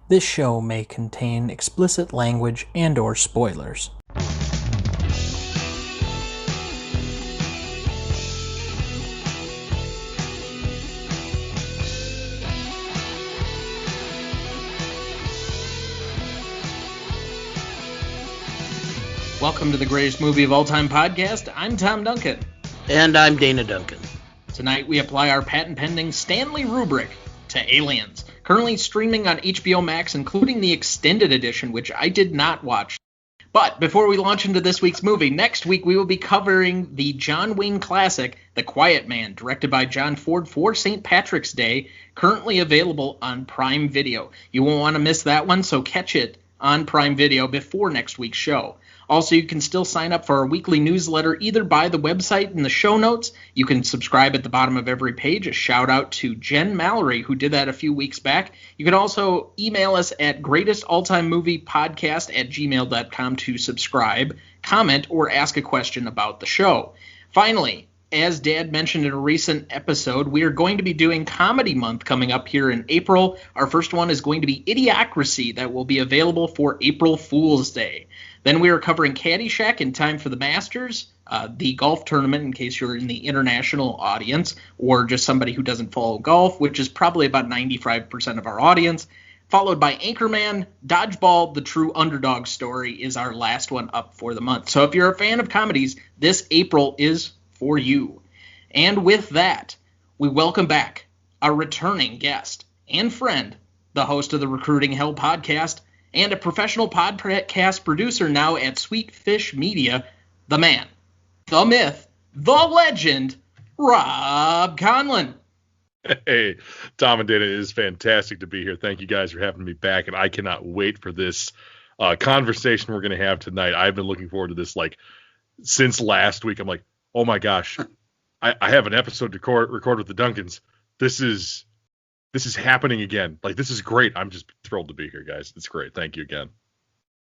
This show may contain explicit language and/or spoilers. Welcome to the Greatest Movie of All Time podcast. I'm Tom Duncan. And I'm Dana Duncan. Tonight we apply our patent-pending Stanley rubric to Aliens, currently streaming on HBO Max, including the extended edition, which I did not watch. But before we launch into this week's movie, next week we will be covering the John Wayne classic, The Quiet Man, directed by John Ford for St. Patrick's Day, currently available on Prime Video. You won't want to miss that one, so catch it on Prime Video before next week's show. Also, you can still sign up for our weekly newsletter either by the website in the show notes. You can subscribe at the bottom of every page. A shout out to Jen Mallory, who did that a few weeks back. You can also email us at greatestaltimemoviepodcast@gmail.com to subscribe, comment, or ask a question about the show. Finally, as Dad mentioned in a recent episode, we are going to be doing Comedy Month coming up here in April. Our first one is going to be Idiocracy, that will be available for April Fool's Day. Then we are covering Caddyshack in time for the Masters, the golf tournament, in case you're in the international audience, or just somebody who doesn't follow golf, which is probably about 95% of our audience. Followed by Anchorman, Dodgeball, The True Underdog Story is our last one up for the month. So if you're a fan of comedies, this April is for you. And with that, we welcome back our returning guest and friend, the host of the Recruiting Hell podcast, and a professional podcast producer now at Sweet Fish Media, the man, the myth, the legend, Robb Conlon. Hey, Tom and Dana, it is fantastic to be here. Thank you guys for having me back, and I cannot wait for this conversation we're going to have tonight. I've been looking forward to this since last week. I'm like, oh my gosh, I have an episode to record with the Duncans. This is happening again. This is great. I'm just thrilled to be here, guys. It's great. Thank you again.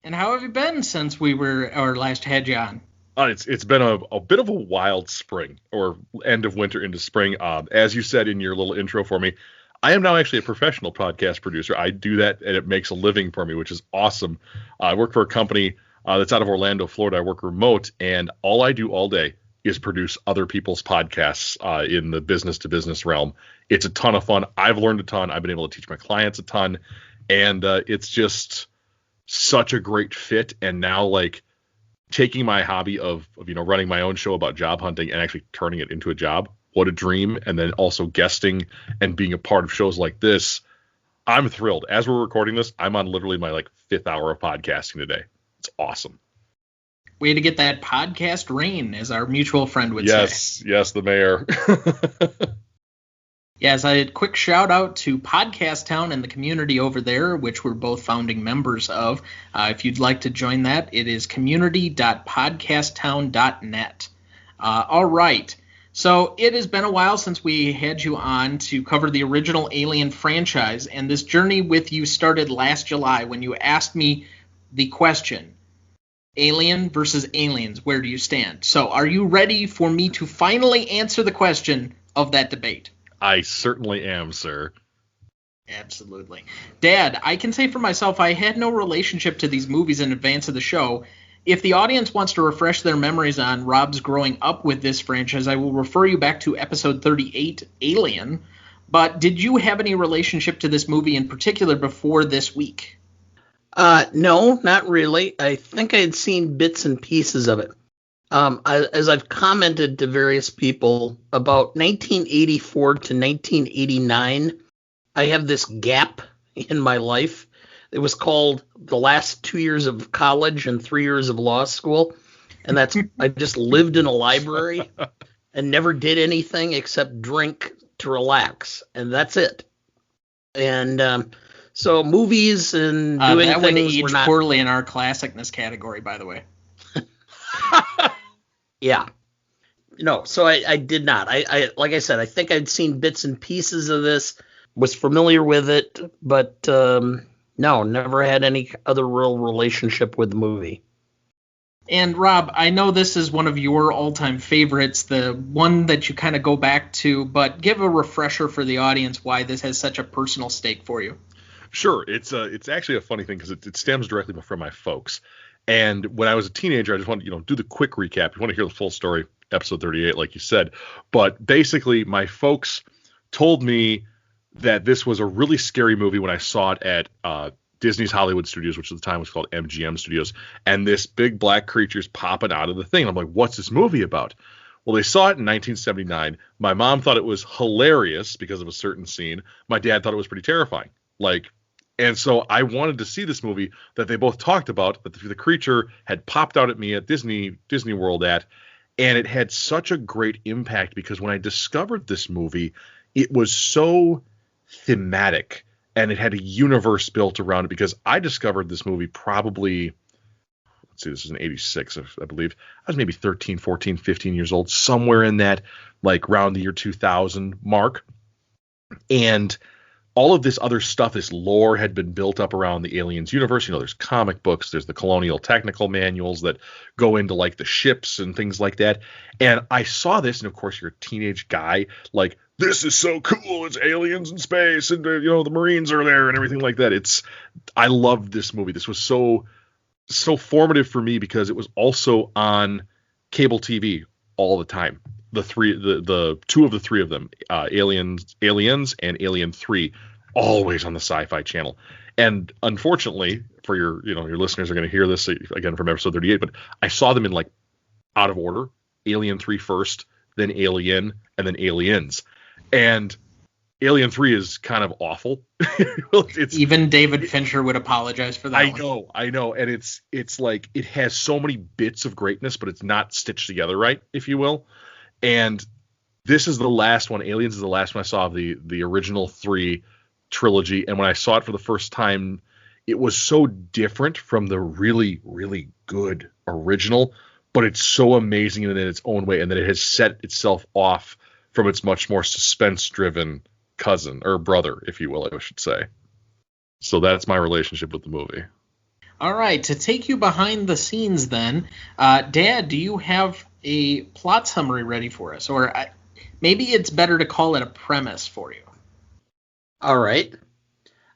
And how have you been since we were our last had you on? It's been a bit of a wild spring, or end of winter into spring. As you said in your little intro for me, I am now actually a professional podcast producer. I do that, and it makes a living for me, which is awesome. I work for a company that's out of Orlando, Florida. I work remote, and all I do all day is produce other people's podcasts in the business-to-business realm. It's a ton of fun. I've learned a ton. I've been able to teach my clients a ton, and it's just such a great fit. And now, taking my hobby of running my own show about job hunting and actually turning it into a job, what a dream. And then also guesting and being a part of shows like this, I'm thrilled. As we're recording this, I'm on literally my fifth hour of podcasting today. It's awesome. Way to get that podcast rain, as our mutual friend would say. Yes, the mayor. Yes, a quick shout out to Podcast Town and the community over there, which we're both founding members of. If you'd like to join that, it is community.podcasttown.net. All right. So it has been a while since we had you on to cover the original Alien franchise, and this journey with you started last July when you asked me the question, Alien versus Aliens, where do you stand? So are you ready for me to finally answer the question of that debate? I certainly am, sir. Absolutely. Dad, I can say for myself, I had no relationship to these movies in advance of the show. If the audience wants to refresh their memories on Robb's growing up with this franchise, I will refer you back to episode 38, Alien. But did you have any relationship to this movie in particular before this week? No, not really. I think I had seen bits and pieces of it. As I've commented to various people, about 1984 to 1989, I have this gap in my life. It was called the last 2 years of college and 3 years of law school. And that's I just lived in a library and never did anything except drink to relax. And that's it. And so movies and doing that would things age were not poorly in our classicness category, by the way. Yeah. No, so I did not. I like I said, I think I'd seen bits and pieces of this, was familiar with it, but no, never had any other real relationship with the movie. And Robb, I know this is one of your all-time favorites, the one that you kind of go back to, but give a refresher for the audience why this has such a personal stake for you. Sure. It's actually a funny thing because it stems directly from my folks. And when I was a teenager, I just want to do the quick recap. You want to hear the full story, episode 38, like you said. But basically, my folks told me that this was a really scary movie when I saw it at Disney's Hollywood Studios, which at the time was called MGM Studios. And this big black creature's popping out of the thing. I'm like, what's this movie about? Well, they saw it in 1979. My mom thought it was hilarious because of a certain scene. My dad thought it was pretty terrifying. And so I wanted to see this movie that they both talked about, that the creature had popped out at me at Disney World at, and it had such a great impact because when I discovered this movie, it was so thematic and it had a universe built around it because I discovered this movie probably, let's see, this is in 86, I believe. I was maybe 13, 14, 15 years old, somewhere in that, around the year 2000 mark. And all of this other stuff, this lore had been built up around the Aliens universe. There's comic books, there's the Colonial technical manuals that go into the ships and things like that. And I saw this, and of course you're a teenage guy, this is so cool. It's aliens in space, and the Marines are there and everything like that. I loved this movie. This was so formative for me because it was also on cable TV all the time. The two of the three of them, Aliens and Alien 3, always on the Sci-Fi Channel. And unfortunately for your listeners are going to hear this again from episode 38, but I saw them in out of order. Alien 3 first, then Alien, and then Aliens. And Alien 3 is kind of awful. Even David Fincher would apologize for that. I know. And it's it has so many bits of greatness, but it's not stitched together right, if you will. And this is the last one. Aliens is the last one I saw of the original 3 trilogy. And when I saw it for the first time, it was so different from the really, really good original, but it's so amazing in its own way. And that it has set itself off from its much more suspense-driven cousin or brother, if you will, I should say. So that's my relationship with the movie. All right, to take you behind the scenes then, Dad, do you have a plot summary ready for us? Or maybe it's better to call it a premise for you. All right.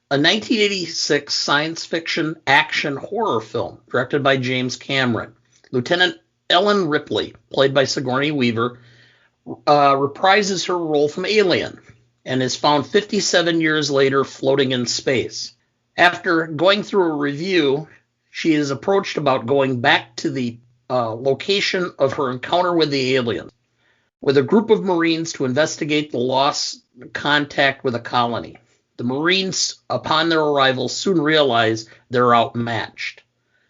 A 1986 science fiction action horror film directed by James Cameron. Lieutenant Ellen Ripley, played by Sigourney Weaver, reprises her role from Alien and is found 57 years later floating in space. After going through a review, she is approached about going back to the location of her encounter with the aliens, with a group of Marines to investigate the lost contact with a colony. The Marines, upon their arrival, soon realize they're outmatched.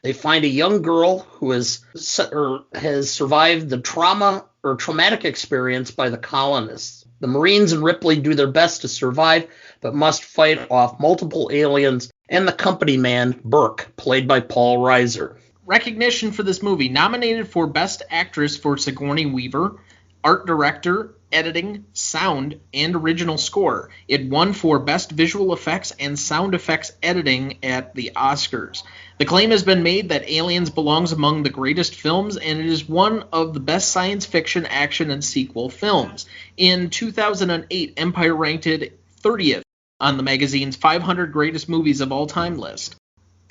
They find a young girl who has survived the traumatic experience by the colonists. The Marines and Ripley do their best to survive, but must fight off multiple aliens and the company man, Burke, played by Paul Reiser. Recognition for this movie: nominated for Best Actress for Sigourney Weaver, Art Director, Editing, Sound, and Original Score. It won for Best Visual Effects and Sound Effects Editing at the Oscars. The claim has been made that Aliens belongs among the greatest films, and it is one of the best science fiction, action, and sequel films. In 2008, Empire ranked it 30th on the magazine's 500 Greatest Movies of All Time list.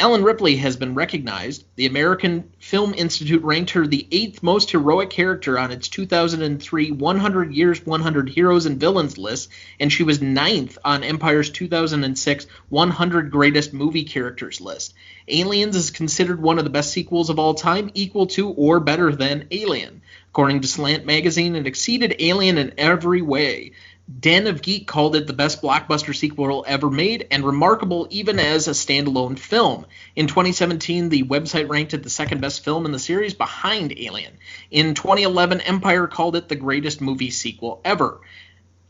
Ellen Ripley has been recognized. The American Film Institute ranked her the 8th most heroic character on its 2003 100 Years, 100 Heroes and Villains list, and she was 9th on Empire's 2006 100 Greatest Movie Characters list. Aliens is considered one of the best sequels of all time, equal to or better than Alien. According to Slant Magazine, it exceeded Alien in every way. Den of Geek called it the best blockbuster sequel ever made, and remarkable even as a standalone film. In 2017, the website ranked it the second best film in the series, behind Alien. In 2011, Empire called it the greatest movie sequel ever.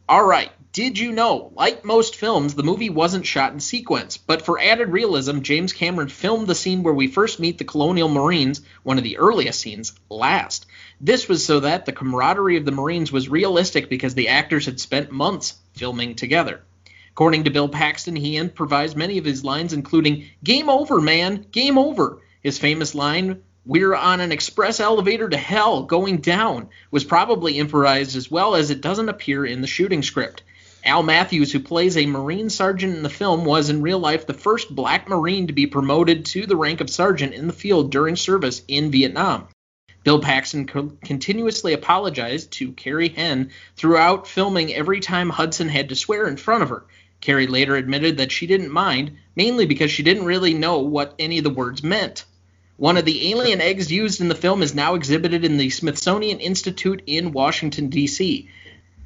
All right, did you know, like most films, the movie wasn't shot in sequence, but for added realism, James Cameron filmed the scene where we first meet the Colonial Marines, one of the earliest scenes, last. This was so that the camaraderie of the Marines was realistic because the actors had spent months filming together. According to Bill Paxton, he improvised many of his lines, including, "Game over, man, game over." His famous line, "We're on an express elevator to hell, going down," was probably improvised as well, as it doesn't appear in the shooting script. Al Matthews, who plays a Marine sergeant in the film, was in real life the first black Marine to be promoted to the rank of sergeant in the field during service in Vietnam. Bill Paxton continuously apologized to Carrie Henn throughout filming every time Hudson had to swear in front of her. Carrie later admitted that she didn't mind, mainly because she didn't really know what any of the words meant. One of the alien eggs used in the film is now exhibited in the Smithsonian Institute in Washington, D.C.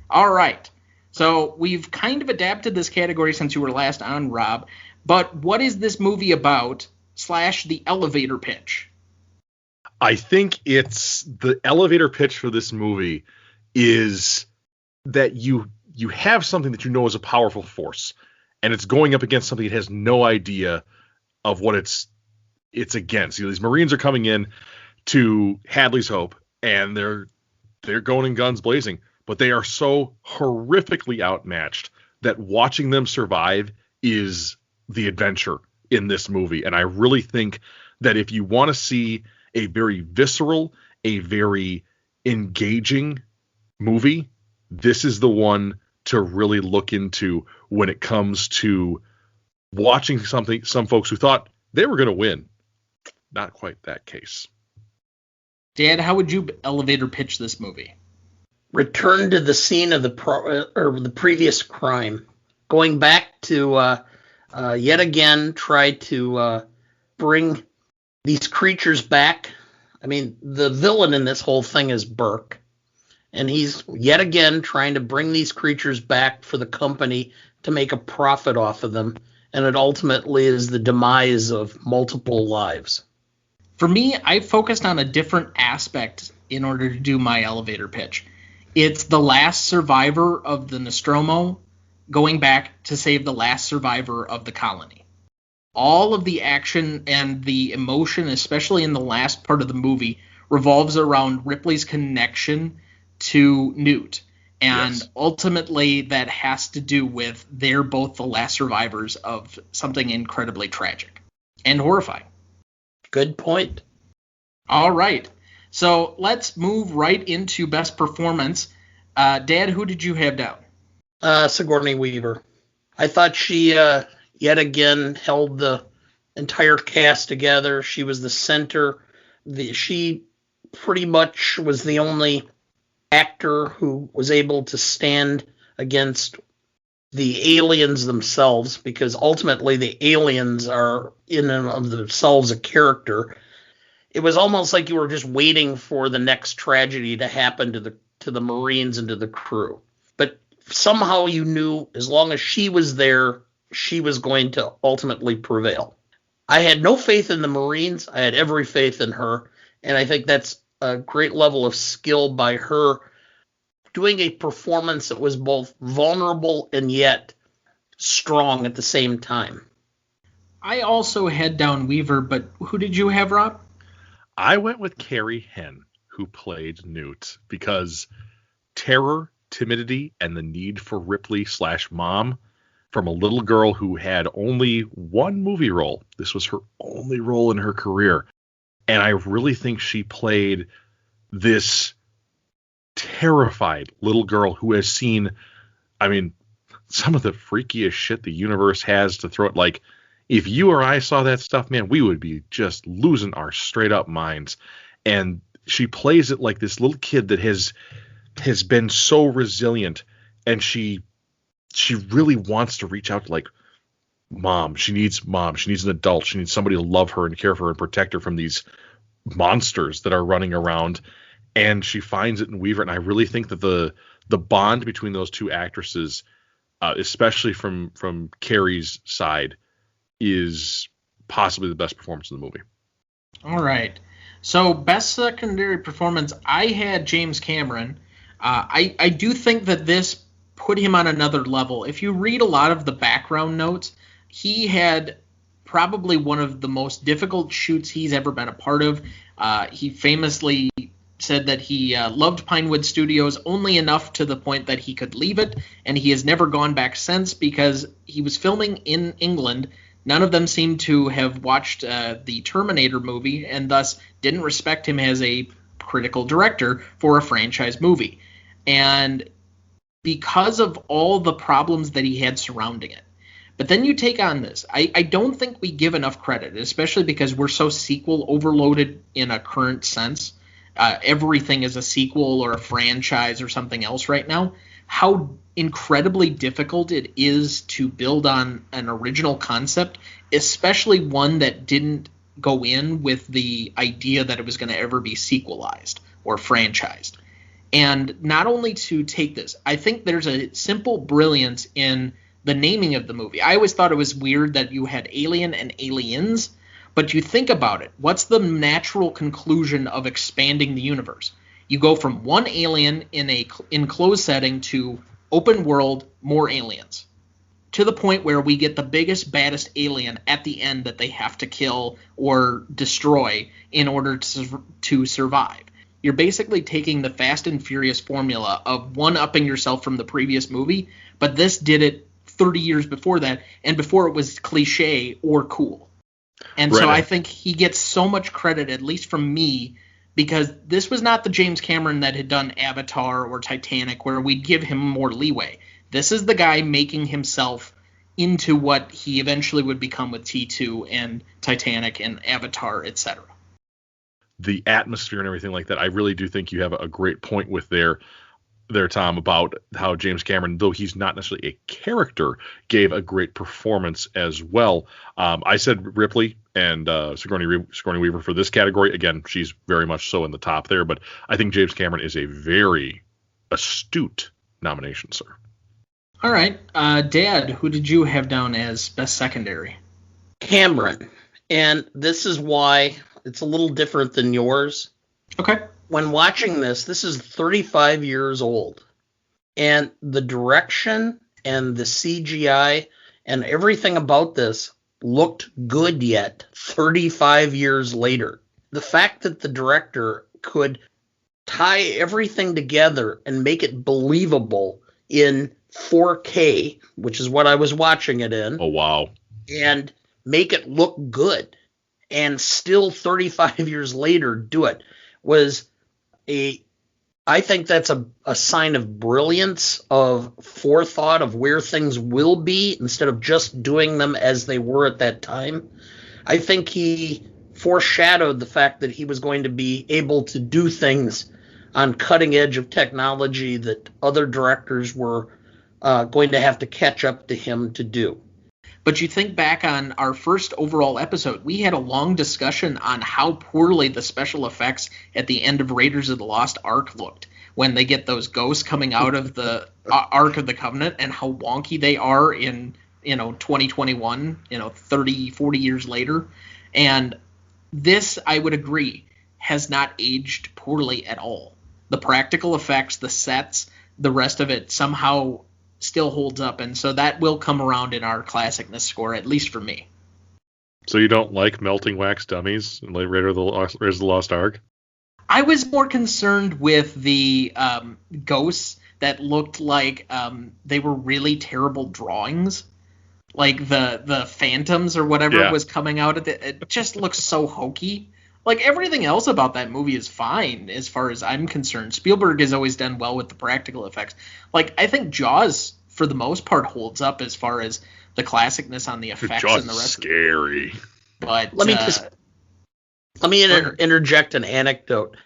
All right. So we've kind of adapted this category since you were last on, Rob. But what is this movie about / the elevator pitch? I think it's the elevator pitch for this movie is that you have something that you know is a powerful force, and it's going up against something it has no idea of what it's against. These Marines are coming in to Hadley's Hope, and they're going in guns blazing, but they are so horrifically outmatched that watching them survive is the adventure in this movie. And I really think that if you want to see a very visceral, a very engaging movie, this is the one to really look into when it comes to watching some folks who thought they were going to win. Not quite that case. Dad, how would you elevator pitch this movie? Return to the scene of the previous crime. Going back to yet again try to bring these creatures back. I mean, the villain in this whole thing is Burke, and he's yet again trying to bring these creatures back for the company to make a profit off of them, and it ultimately is the demise of multiple lives. For me, I focused on a different aspect in order to do my elevator pitch. It's the last survivor of the Nostromo going back to save the last survivor of the colony. All of the action and the emotion, especially in the last part of the movie, revolves around Ripley's connection to Newt. And yes, ultimately that has to do with they're both the last survivors of something incredibly tragic and horrifying. Good point. All right. So let's move right into best performance. Dad, who did you have down? Sigourney Weaver. I thought she yet again held the entire cast together. She was the center. She pretty much was the only actor who was able to stand against the aliens themselves, because ultimately the aliens are in and of themselves a character. It was almost like you were just waiting for the next tragedy to happen to the Marines and to the crew. But somehow you knew as long as she was there, she was going to ultimately prevail. I had no faith in the Marines. I had every faith in her. And I think that's a great level of skill by her, doing a performance that was both vulnerable and yet strong at the same time. I also had down Weaver, but who did you have, Rob? I went with Carrie Henn, who played Newt, because terror, timidity, and the need for Ripley / mom from a little girl who had only one movie role. This was her only role in her career. And I really think she played this terrified little girl who has seen, I mean, some of the freakiest shit the universe has to throw at. Like, if you or I saw that stuff, man, we would be just losing our straight up minds. And she plays it like this little kid that has been so resilient, and she really wants to reach out to, like, mom. She needs an adult. She needs somebody to love her and care for her and protect her from these monsters that are running around. And she finds it in Weaver. And I really think that the bond between those two actresses, especially from Carrie's side, is possibly the best performance in the movie. All right. So best secondary performance, I had James Cameron. I do think that this put him on another level. If you read a lot of the background notes, he had probably one of the most difficult shoots he's ever been a part of. He famously said that he loved Pinewood Studios only enough to the point that he could leave it, and he has never gone back since because he was filming in England. None of them seemed to have watched the Terminator movie and thus didn't respect him as a critical director for a franchise movie. And because of all the problems that he had surrounding it. But then you take on this. I don't think we give enough credit, especially because we're so sequel overloaded in a current sense. Everything is a sequel or a franchise or something else right now. How incredibly difficult it is to build on an original concept, especially one that didn't go in with the idea that it was going to ever be sequelized or franchised. And not only to take this, I think there's a simple brilliance in the naming of the movie. I always thought it was weird that you had alien and aliens, but you think about it. What's the natural conclusion of expanding the universe? You go from one alien in a enclosed setting to open world, more aliens, to the point where we get the biggest, baddest alien at the end that they have to kill or destroy in order to survive. You're basically taking the Fast and Furious formula of one-upping yourself from the previous movie, but this did it 30 years before that, and before it was cliche or cool. And right. So I think he gets so much credit, at least from me, because this was not the James Cameron that had done Avatar or Titanic, where we'd give him more leeway. This is the guy making himself into what he eventually would become with T2 and Titanic and Avatar, etc. The atmosphere and everything like that, I really do think you have a great point with there, Tom, about how James Cameron, though he's not necessarily a character, gave a great performance as well. I said Ripley and Sigourney Weaver for this category. Again, she's very much so in the top there, but I think James Cameron is a very astute nomination, sir. All right. Dad, who did you have down as best secondary? Cameron. And this is why it's a little different than yours. Okay. When watching this is 35 years old. And the direction and the CGI and everything about this looked good yet 35 years later. The fact that the director could tie everything together and make it believable in 4K, which is what I was watching it in. Oh, wow. And make it look good. And still 35 years later do it was I think that's a sign of brilliance, of forethought of where things will be instead of just doing them as they were at that time. I think he foreshadowed the fact that he was going to be able to do things on cutting edge of technology that other directors were going to have to catch up to him to do. But you think back on our first overall episode, we had a long discussion on how poorly the special effects at the end of Raiders of the Lost Ark looked when they get those ghosts coming out of the Ark of the Covenant, and how wonky they are in 2021, 30, 40 years later. And this, I would agree, has not aged poorly at all. The practical effects, the sets, the rest of it somehow still holds up, and so that will come around in our classicness score, at least for me. So you don't like melting wax dummies in Raiders of the Lost Ark? I was more concerned with the ghosts that looked like they were really terrible drawings, like the phantoms or whatever was coming out of it. It just looks so hokey. Like, everything else about that movie is fine as far as I'm concerned. Spielberg has always done well with the practical effects. Like, I think Jaws, for the most part, holds up as far as the classicness on the effects. Jaws and the rest. Is scary. But let me interject an anecdote.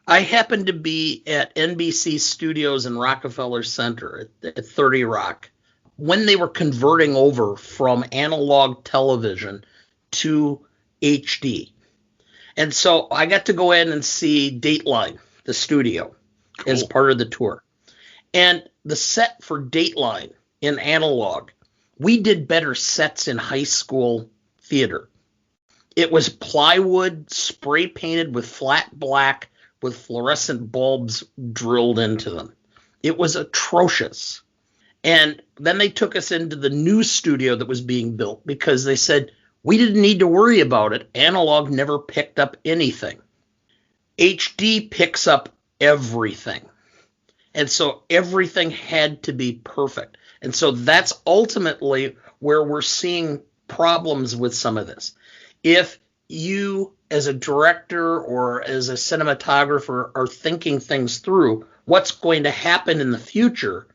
I happened to be at NBC Studios in Rockefeller Center at 30 Rock when they were converting over from analog television to HD. And so I got to go in and see Dateline, the studio, as part of the tour. And the set for Dateline in analog, we did better sets in high school theater. It was plywood spray painted with flat black with fluorescent bulbs drilled into them. It was atrocious. And then they took us into the new studio that was being built because they said, we didn't need to worry about it. Analog never picked up anything. HD picks up everything. And so everything had to be perfect. And so that's ultimately where we're seeing problems with some of this. If you, as a director or as a cinematographer, are thinking things through, what's going to happen in the future,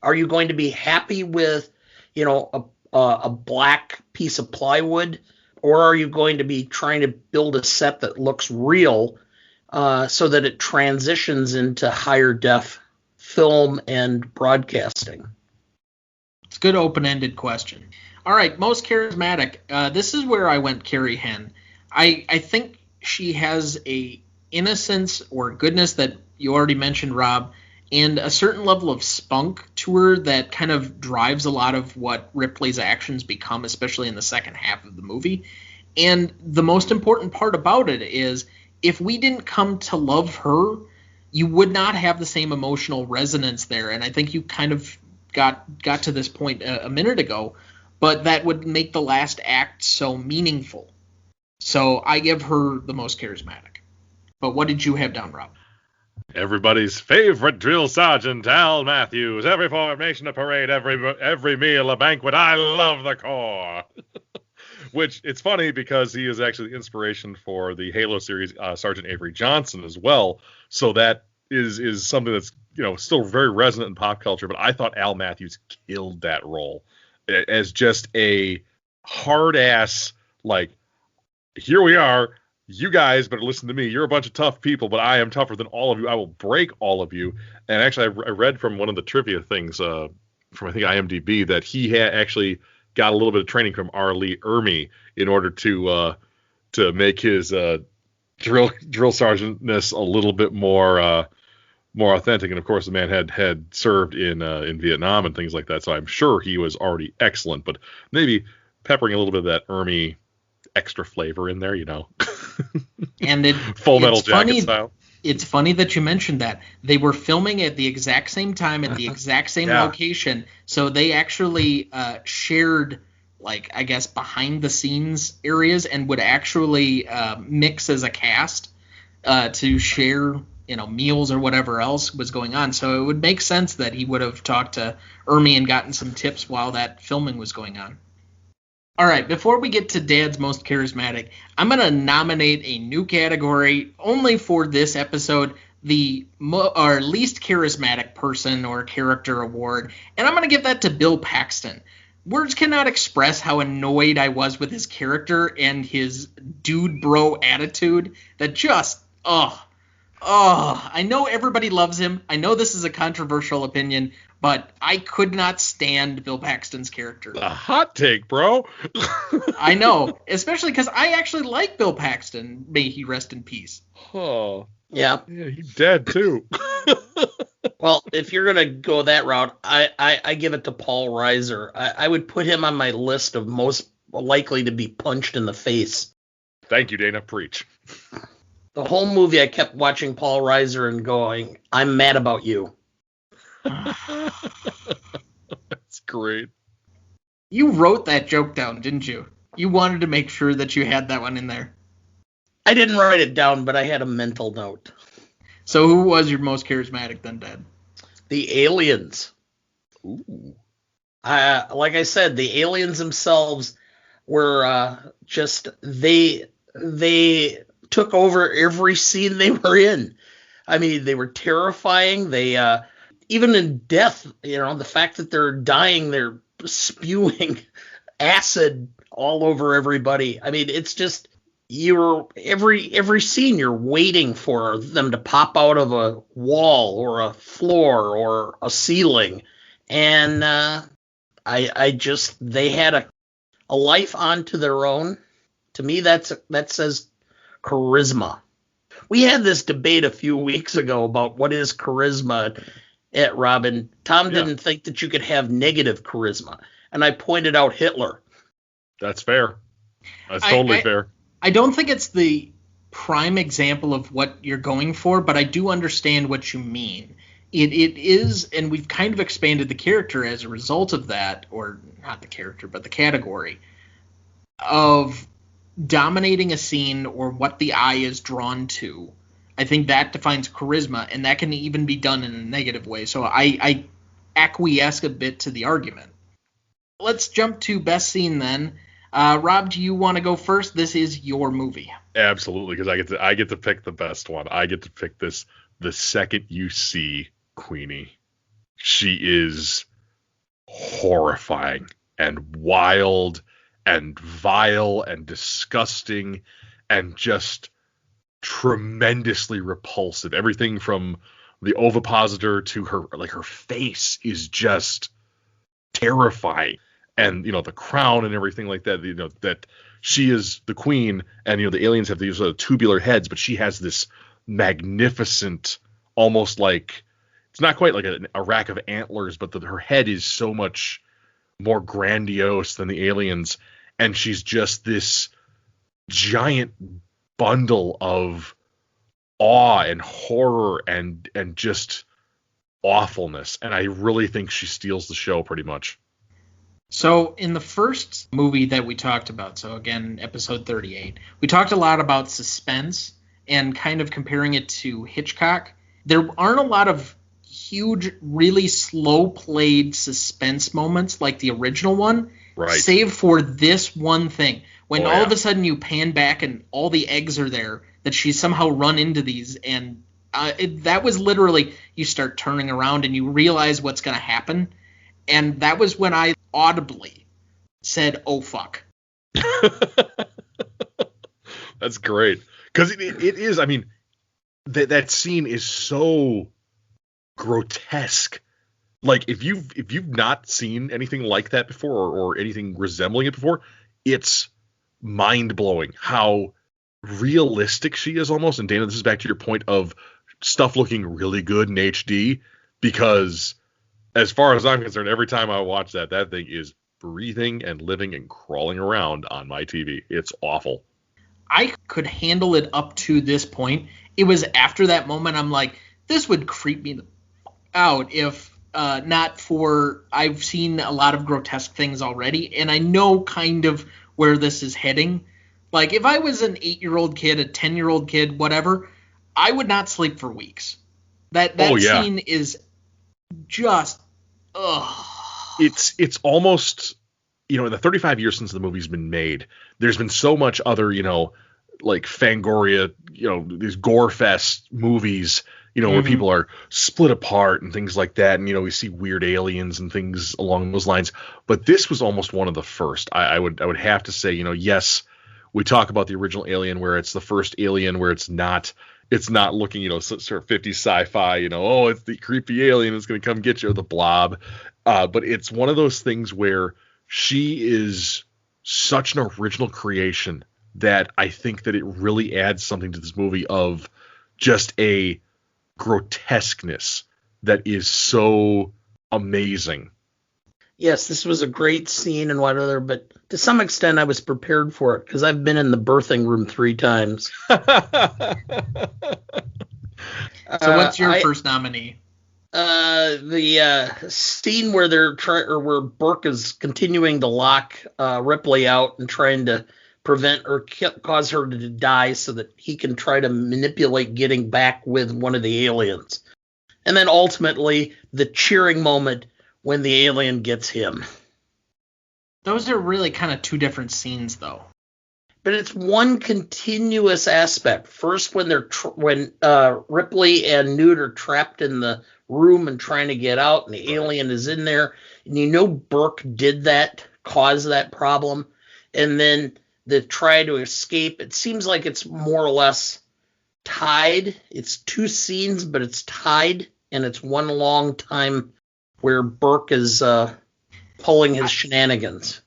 Are you going to be happy with, a black piece of plywood, or are you going to be trying to build a set that looks real so that it transitions into higher def film and broadcasting? It's a good open-ended question. All right, most charismatic. This is where I went Carrie Henn. I think she has a innocence or goodness that you already mentioned, Rob, and a certain level of spunk to her that kind of drives a lot of what Ripley's actions become, especially in the second half of the movie. And the most important part about it is if we didn't come to love her, you would not have the same emotional resonance there. And I think you kind of got to this point a minute ago, but that would make the last act so meaningful. So I give her the most charismatic. But what did you have down, Rob? Everybody's favorite drill sergeant, Al Matthews. Every formation a parade, every meal a banquet. I love the Corps. Which, it's funny because he is actually the inspiration for the Halo series, Sergeant Avery Johnson as well. So that is something that's, still very resonant in pop culture. But I thought Al Matthews killed that role as just a hard ass, like, here we are. You guys better listen to me. You're a bunch of tough people, but I am tougher than all of you. I will break all of you. And actually, I read from one of the trivia things from, I think, IMDb that he had actually got a little bit of training from R. Lee Ermey in order to make his drill sergeantness a little bit more authentic. And of course, the man had served in Vietnam and things like that. So I'm sure he was already excellent, but maybe peppering a little bit of that Ermey extra flavor in there, And Full Metal Jacket style. It's funny that you mentioned that. They were filming at the exact same time at the exact same location, so they actually shared, like, I guess, behind the scenes areas and would actually mix as a cast to share, meals or whatever else was going on. So it would make sense that he would have talked to Ermey and gotten some tips while that filming was going on. All right, before we get to Dad's most charismatic, I'm going to nominate a new category only for this episode, the least charismatic person or character award, and I'm going to give that to Bill Paxton. Words cannot express how annoyed I was with his character and his dude bro attitude that just, I know everybody loves him. I know this is a controversial opinion, but I could not stand Bill Paxton's character. A hot take, bro. I know, especially because I actually like Bill Paxton. May he rest in peace. Oh. Yeah. Yeah, he's dead, too. Well, if you're going to go that route, I give it to Paul Reiser. I would put him on my list of most likely to be punched in the face. Thank you, Dana. Preach. The whole movie, I kept watching Paul Reiser and going, I'm mad about you. That's great. You wrote that joke down, didn't you? You wanted to make sure that you had that one in there. I didn't write it down, but I had a mental note. So who was your most charismatic then, Dad? The aliens. Ooh. Like I said, the aliens themselves were just, they took over every scene they were in. I mean, they were terrifying. They even in death, the fact that they're dying, they're spewing acid all over everybody. I mean, it's just every scene you're waiting for them to pop out of a wall or a floor or a ceiling, and they had a life onto their own. To me, that says charisma. We had this debate a few weeks ago about what is charisma at Robin. Tom didn't think that you could have negative charisma, and I pointed out Hitler. That's fair. That's totally fair. I don't think it's the prime example of what you're going for, but I do understand what you mean. It is, and we've kind of expanded the character as a result of that, or not the character, but the category of dominating a scene or what the eye is drawn to. I think that defines charisma, and that can even be done in a negative way. So I acquiesce a bit to the argument. Let's jump to best scene then. Rob, do you want to go first? This is your movie. Absolutely, because I get to pick the best one. I get to pick this the second you see Queenie. She is horrifying and wild and vile and disgusting and just tremendously repulsive. Everything from the ovipositor to her face is just terrifying. And, the crown and everything like that, that she is the queen, and, the aliens have these tubular heads, but she has this magnificent, almost like, it's not quite like a rack of antlers, but her head is so much more grandiose than the aliens. And she's just this giant bundle of awe and horror and just awfulness. And I really think she steals the show pretty much. So in the first movie that we talked about, so again, episode 38, we talked a lot about suspense and kind of comparing it to Hitchcock. There aren't a lot of huge, really slow-played suspense moments like the original one, right, save for this one thing. When all yeah. of a sudden you pan back and all the eggs are there, that she's somehow run into these, and that was literally, you start turning around and you realize what's going to happen. And that was when I audibly said, "Oh, fuck." That's great. Because it is, I mean, that scene is so grotesque. Like, if you've not seen anything like that before or anything resembling it before, it's mind-blowing how realistic she is almost. And Dana, this is back to your point of stuff looking really good in HD, because as far as I'm concerned, every time I watch that thing is breathing and living and crawling around on my TV. It's awful. I could handle it up to this point. It was after that moment I'm like, this would creep me out if not for, I've seen a lot of grotesque things already, and I know kind of where this is heading. Like, if I was an 8-year-old kid, a 10-year-old kid, whatever, I would not sleep for weeks. That scene is just, ugh. It's almost, in the 35 years since the movie's been made, there's been so much other, like Fangoria, these gore fest movies, where people are split apart and things like that. And, we see weird aliens and things along those lines. But this was almost one of the first. I would have to say, yes, we talk about the original Alien, where it's the first Alien where it's not looking, sort of 50s sci-fi, oh, it's the creepy alien that's going to come get you, or the Blob. But it's one of those things where she is such an original creation that I think that it really adds something to this movie of just a grotesqueness that is so amazing. Yes, this was a great scene and whatever, but to some extent I was prepared for it because I've been in the birthing room 3 times. So what's your first nominee? The scene where where Burke is continuing to lock Ripley out and trying to prevent or cause her to die so that he can try to manipulate getting back with one of the aliens. And then ultimately the cheering moment when the alien gets him. Those are really kind of 2 different scenes, though. But it's one continuous aspect. First, when when Ripley and Newt are trapped in the room and trying to get out, and the alien is in there, and Burke did that, caused that problem, and then the try to escape. It seems like it's more or less tied. It's 2 scenes, but it's tied, and it's one long time where Burke is pulling his shenanigans.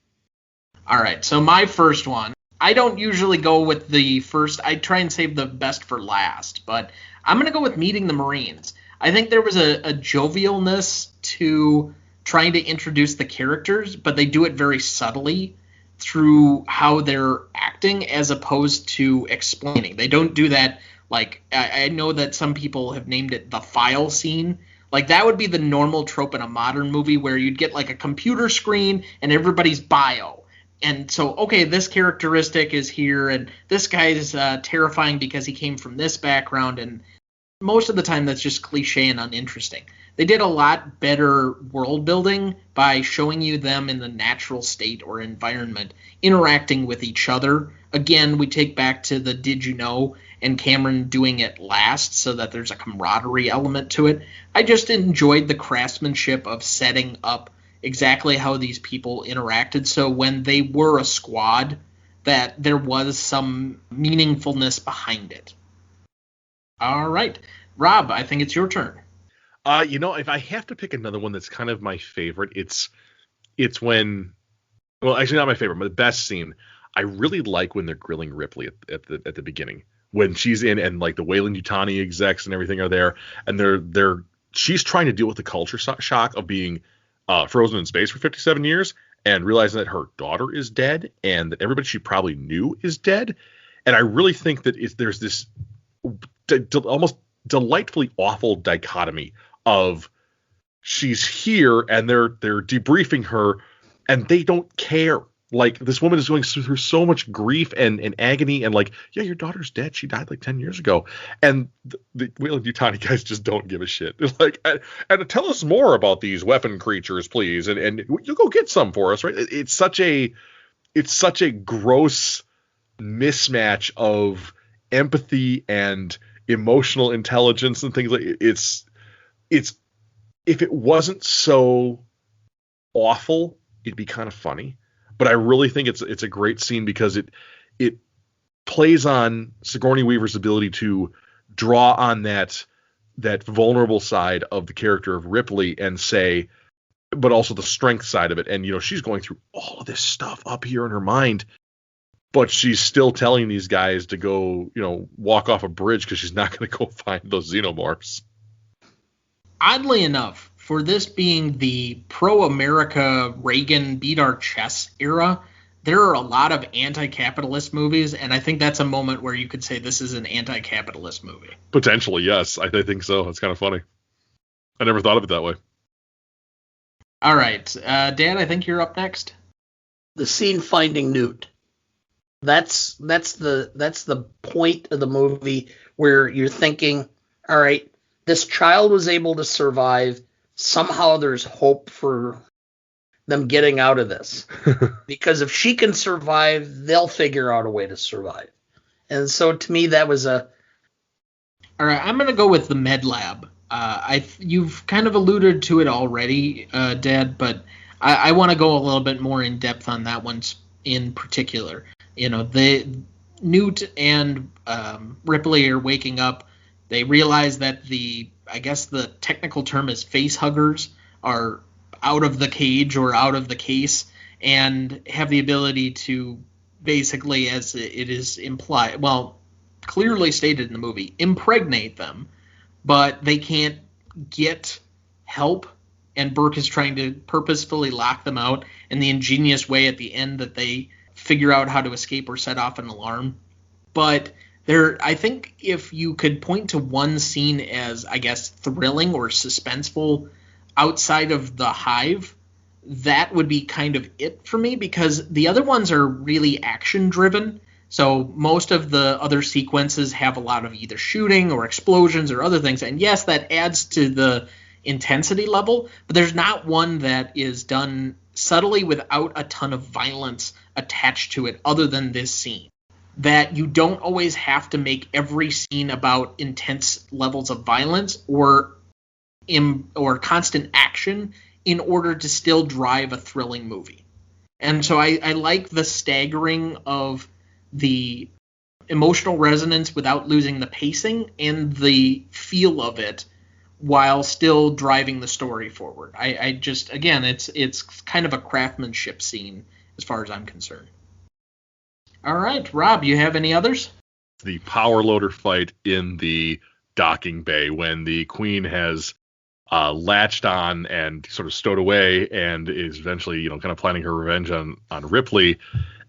All right, so my first one. I don't usually go with the first. I try and save the best for last, but I'm going to go with Meeting the Marines. I think there was a jovialness to trying to introduce the characters, but they do it very subtly through how they're acting as opposed to explaining. They don't do that. Like, I know that some people have named it the file scene. Like, that would be the normal trope in a modern movie where you'd get like a computer screen and everybody's bio. And so, okay, this characteristic is here, and this guy is terrifying because he came from this background, and most of the time that's just cliche and uninteresting. They did a lot better world building by showing you them in the natural state or environment, interacting with each other. Again, we take back to the Did You Know, and Cameron doing it last so that there's a camaraderie element to it. I just enjoyed the craftsmanship of setting up exactly how these people interacted. So when they were a squad, that there was some meaningfulness behind it. All right. Rob, I think it's your turn. If I have to pick another one that's kind of my favorite, it's when, well, actually not my favorite, but the best scene. I really like when they're grilling Ripley at the beginning, when she's in and like the Weyland-Yutani execs and everything are there, and she's trying to deal with the culture shock of being frozen in space for 57 years and realizing that her daughter is dead and that everybody she probably knew is dead. And I really think that there's this almost delightfully awful dichotomy of she's here and they're debriefing her and they don't care. Like, this woman is going through so much grief and agony, and like, yeah, your daughter's dead. She died like 10 years ago. And the Weyland-Yutani guys just don't give a shit. It's like, and tell us more about these weapon creatures, please. And you go get some for us, right? It's such a gross mismatch of empathy and emotional intelligence and things like it's if it wasn't so awful, it'd be kind of funny. But I really think it's a great scene because it plays on Sigourney Weaver's ability to draw on that vulnerable side of the character of Ripley and say, but also the strength side of it. And, she's going through all of this stuff up here in her mind, but she's still telling these guys to go, walk off a bridge because she's not going to go find those xenomorphs. Oddly enough, for this being the pro-America Reagan beat our chests era, there are a lot of anti-capitalist movies, and I think that's a moment where you could say this is an anti-capitalist movie. Potentially, yes. I think so. It's kind of funny. I never thought of it that way. All right. Dan, I think you're up next. The scene finding Newt. That's the point of the movie where you're thinking, all right, this child was able to survive. Somehow there's hope for them getting out of this. Because if she can survive, they'll figure out a way to survive. And so to me, that was All right, I'm going to go with the med lab. You've kind of alluded to it already, Dad, but I want to go a little bit more in depth on that one in particular. The Newt and Ripley are waking up. They realize that I guess the technical term is face huggers are out of the cage or out of the case and have the ability to basically, as it is implied, well, clearly stated in the movie, impregnate them, but they can't get help, and Burke is trying to purposefully lock them out in the ingenious way at the end that they figure out how to escape or set off an alarm. But I think if you could point to one scene as, I guess, thrilling or suspenseful outside of the hive, that would be kind of it for me, because the other ones are really action-driven. So most of the other sequences have a lot of either shooting or explosions or other things. And yes, that adds to the intensity level, but there's not one that is done subtly without a ton of violence attached to it other than this scene. That you don't always have to make every scene about intense levels of violence or constant action in order to still drive a thrilling movie. And so I like the staggering of the emotional resonance without losing the pacing and the feel of it while still driving the story forward. I just, again, it's kind of a craftsmanship scene as far as I'm concerned. All right, Rob, you have any others? The power loader fight in the docking bay when the Queen has latched on and sort of stowed away and is eventually, kind of planning her revenge on Ripley.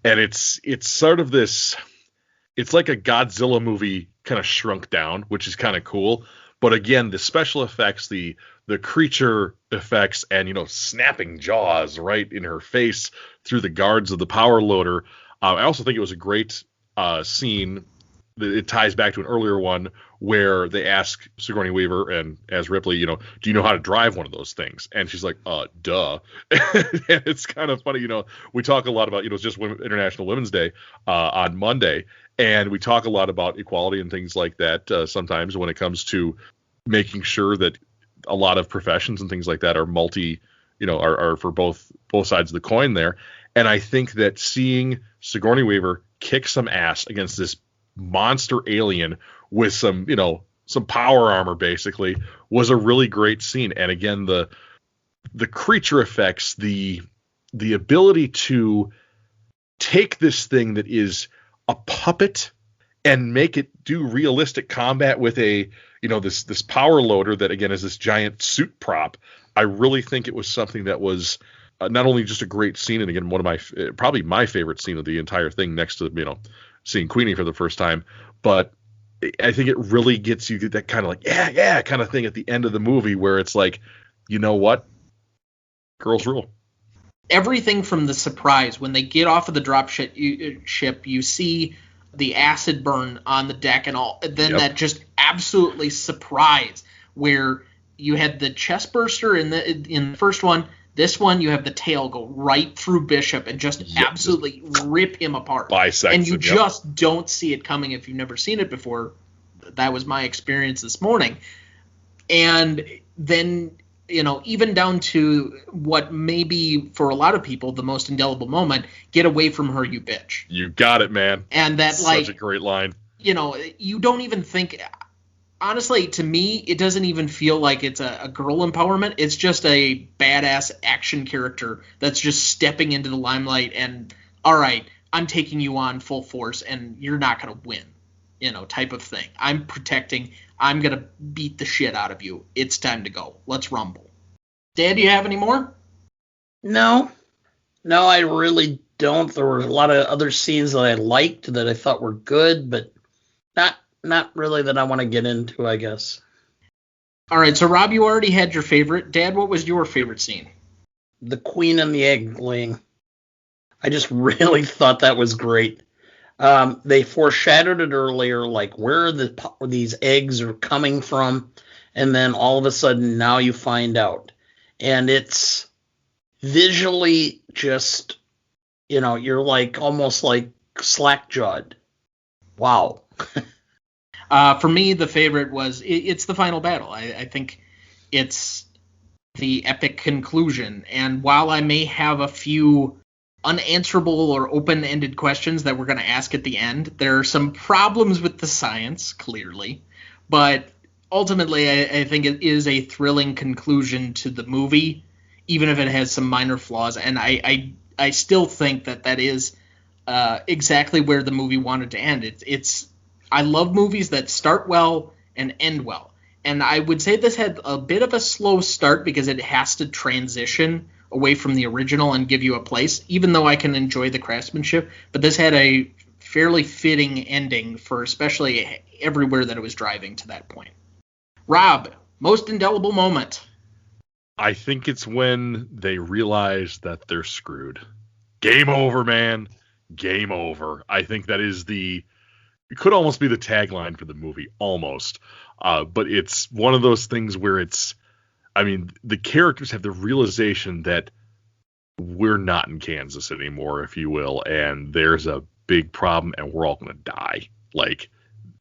And it's sort of this, it's like a Godzilla movie kind of shrunk down, which is kind of cool. But again, the special effects, the creature effects, and snapping jaws right in her face through the guards of the power loader. I also think it was a great scene. It ties back to an earlier one where they ask Sigourney Weaver and as Ripley, do you know how to drive one of those things? And she's like, duh. And it's kind of funny, we talk a lot about, it's just International Women's Day on Monday. And we talk a lot about equality and things like that sometimes when it comes to making sure that a lot of professions and things like that are multi are for both sides of the coin there. And I think that seeing Sigourney Weaver kick some ass against this monster alien with some power armor basically was a really great scene. And again, the creature effects, the ability to take this thing that is a puppet and make it do realistic combat with a this power loader that again is this giant suit prop. I really think it was something that was not only just a great scene, and again one of probably my favorite scene of the entire thing, next to seeing Queenie for the first time, but I think it really gets you that kind of like yeah kind of thing at the end of the movie where it's like, you know what, girls rule. Everything from the surprise when they get off of the drop ship, you see the acid burn on the deck and all. Then that just absolutely surprise where you had the chest burster in the first one. This one you have the tail go right through Bishop and just absolutely rip him apart. Bisect and you him, just don't see it coming if you've never seen it before. That was my experience this morning. And then even down to what may be for a lot of people the most indelible moment, get away from her, you bitch. You got it, man. And that such a great line. You don't even think, honestly, to me, it doesn't even feel like it's a girl empowerment. It's just a badass action character that's just stepping into the limelight and, all right, I'm taking you on full force and you're not going to win, type of thing. I'm protecting. I'm going to beat the shit out of you. It's time to go. Let's rumble. Dad, do you have any more? No, I really don't. There were a lot of other scenes that I liked that I thought were good, but not really that I want to get into, I guess. All right, so Rob, you already had your favorite. Dad, what was your favorite scene? The Queen and the egg laying. I just really thought that was great. They foreshadowed it earlier, like where these eggs are coming from, and then all of a sudden now you find out. And it's visually just, you're like almost like slack-jawed. Wow. For me, the favorite was it's the final battle. I think it's the epic conclusion. And while I may have a few unanswerable or open-ended questions that we're going to ask at the end, there are some problems with the science, clearly. But ultimately, I think it is a thrilling conclusion to the movie, even if it has some minor flaws. And I still think that is exactly where the movie wanted to end. I love movies that start well and end well. And I would say this had a bit of a slow start because it has to transition away from the original and give you a place, even though I can enjoy the craftsmanship. But this had a fairly fitting ending for especially everywhere that it was driving to that point. Rob, most indelible moment. I think it's when they realize that they're screwed. Game over, man. Game over. I think that is it could almost be the tagline for the movie, almost. But it's one of those things where the characters have the realization that we're not in Kansas anymore, if you will, and there's a big problem and we're all going to die. Like,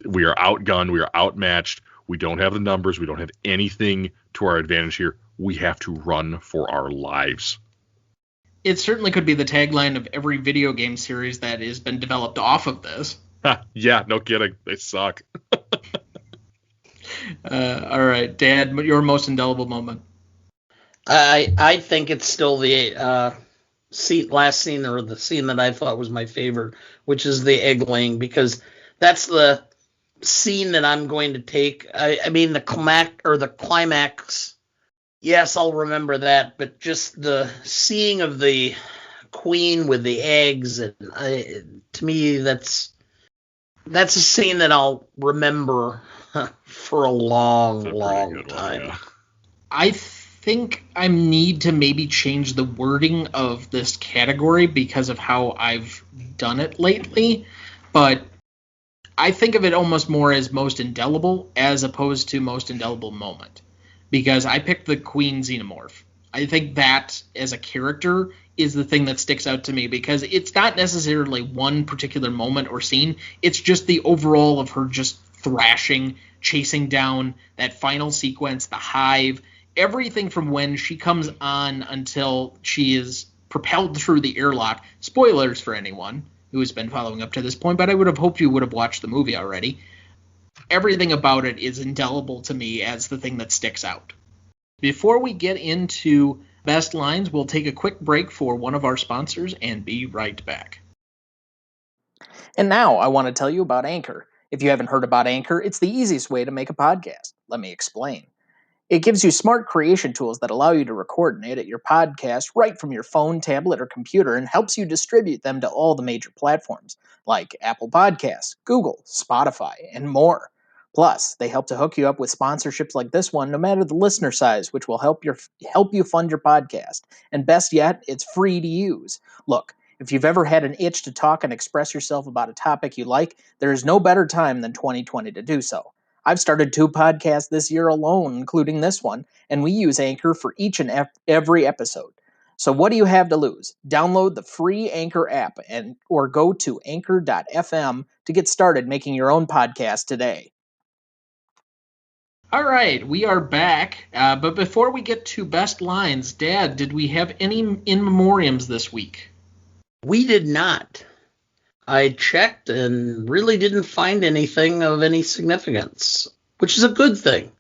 we are outgunned, we are outmatched, we don't have the numbers, we don't have anything to our advantage here. We have to run for our lives. It certainly could be the tagline of every video game series that has been developed off of this. Yeah, no kidding. They suck. All right, Dad, your most indelible moment. I think it's still the last scene, or the scene that I thought was my favorite, which is the egg laying, because that's the scene that I'm going to take. I mean, the climax. Yes, I'll remember that, but just the seeing of the queen with the eggs, and to me, that's a scene that I'll remember for a long time. Yeah. I think I need to maybe change the wording of this category because of how I've done it lately, but I think of it almost more as most indelible as opposed to most indelible moment, because I picked the Queen Xenomorph. I think that as a character is the thing that sticks out to me, because it's not necessarily one particular moment or scene. It's just the overall of her just thrashing, chasing down that final sequence, the hive, everything from when she comes on until she is propelled through the airlock. Spoilers for anyone who has been following up to this point, but I would have hoped you would have watched the movie already. Everything about it is indelible to me as the thing that sticks out. Before we get into best lines, we'll take a quick break for one of our sponsors and be right back. And now I want to tell you about Anchor. If you haven't heard about Anchor, it's the easiest way to make a podcast. Let me explain. It gives you smart creation tools that allow you to record and edit your podcast right from your phone, tablet, or computer, and helps you distribute them to all the major platforms like Apple Podcasts, Google, Spotify, and more. Plus, they help to hook you up with sponsorships like this one, no matter the listener size, which will help you fund your podcast. And best yet, it's free to use. Look, if you've ever had an itch to talk and express yourself about a topic you like, there is no better time than 2020 to do so. I've started 2 podcasts this year alone, including this one, and we use Anchor for each and every episode. So what do you have to lose? Download the free Anchor app or go to anchor.fm to get started making your own podcast today. All right, we are back. But before we get to best lines, Dad, did we have any in memoriams this week? We did not. I checked and really didn't find anything of any significance, which is a good thing.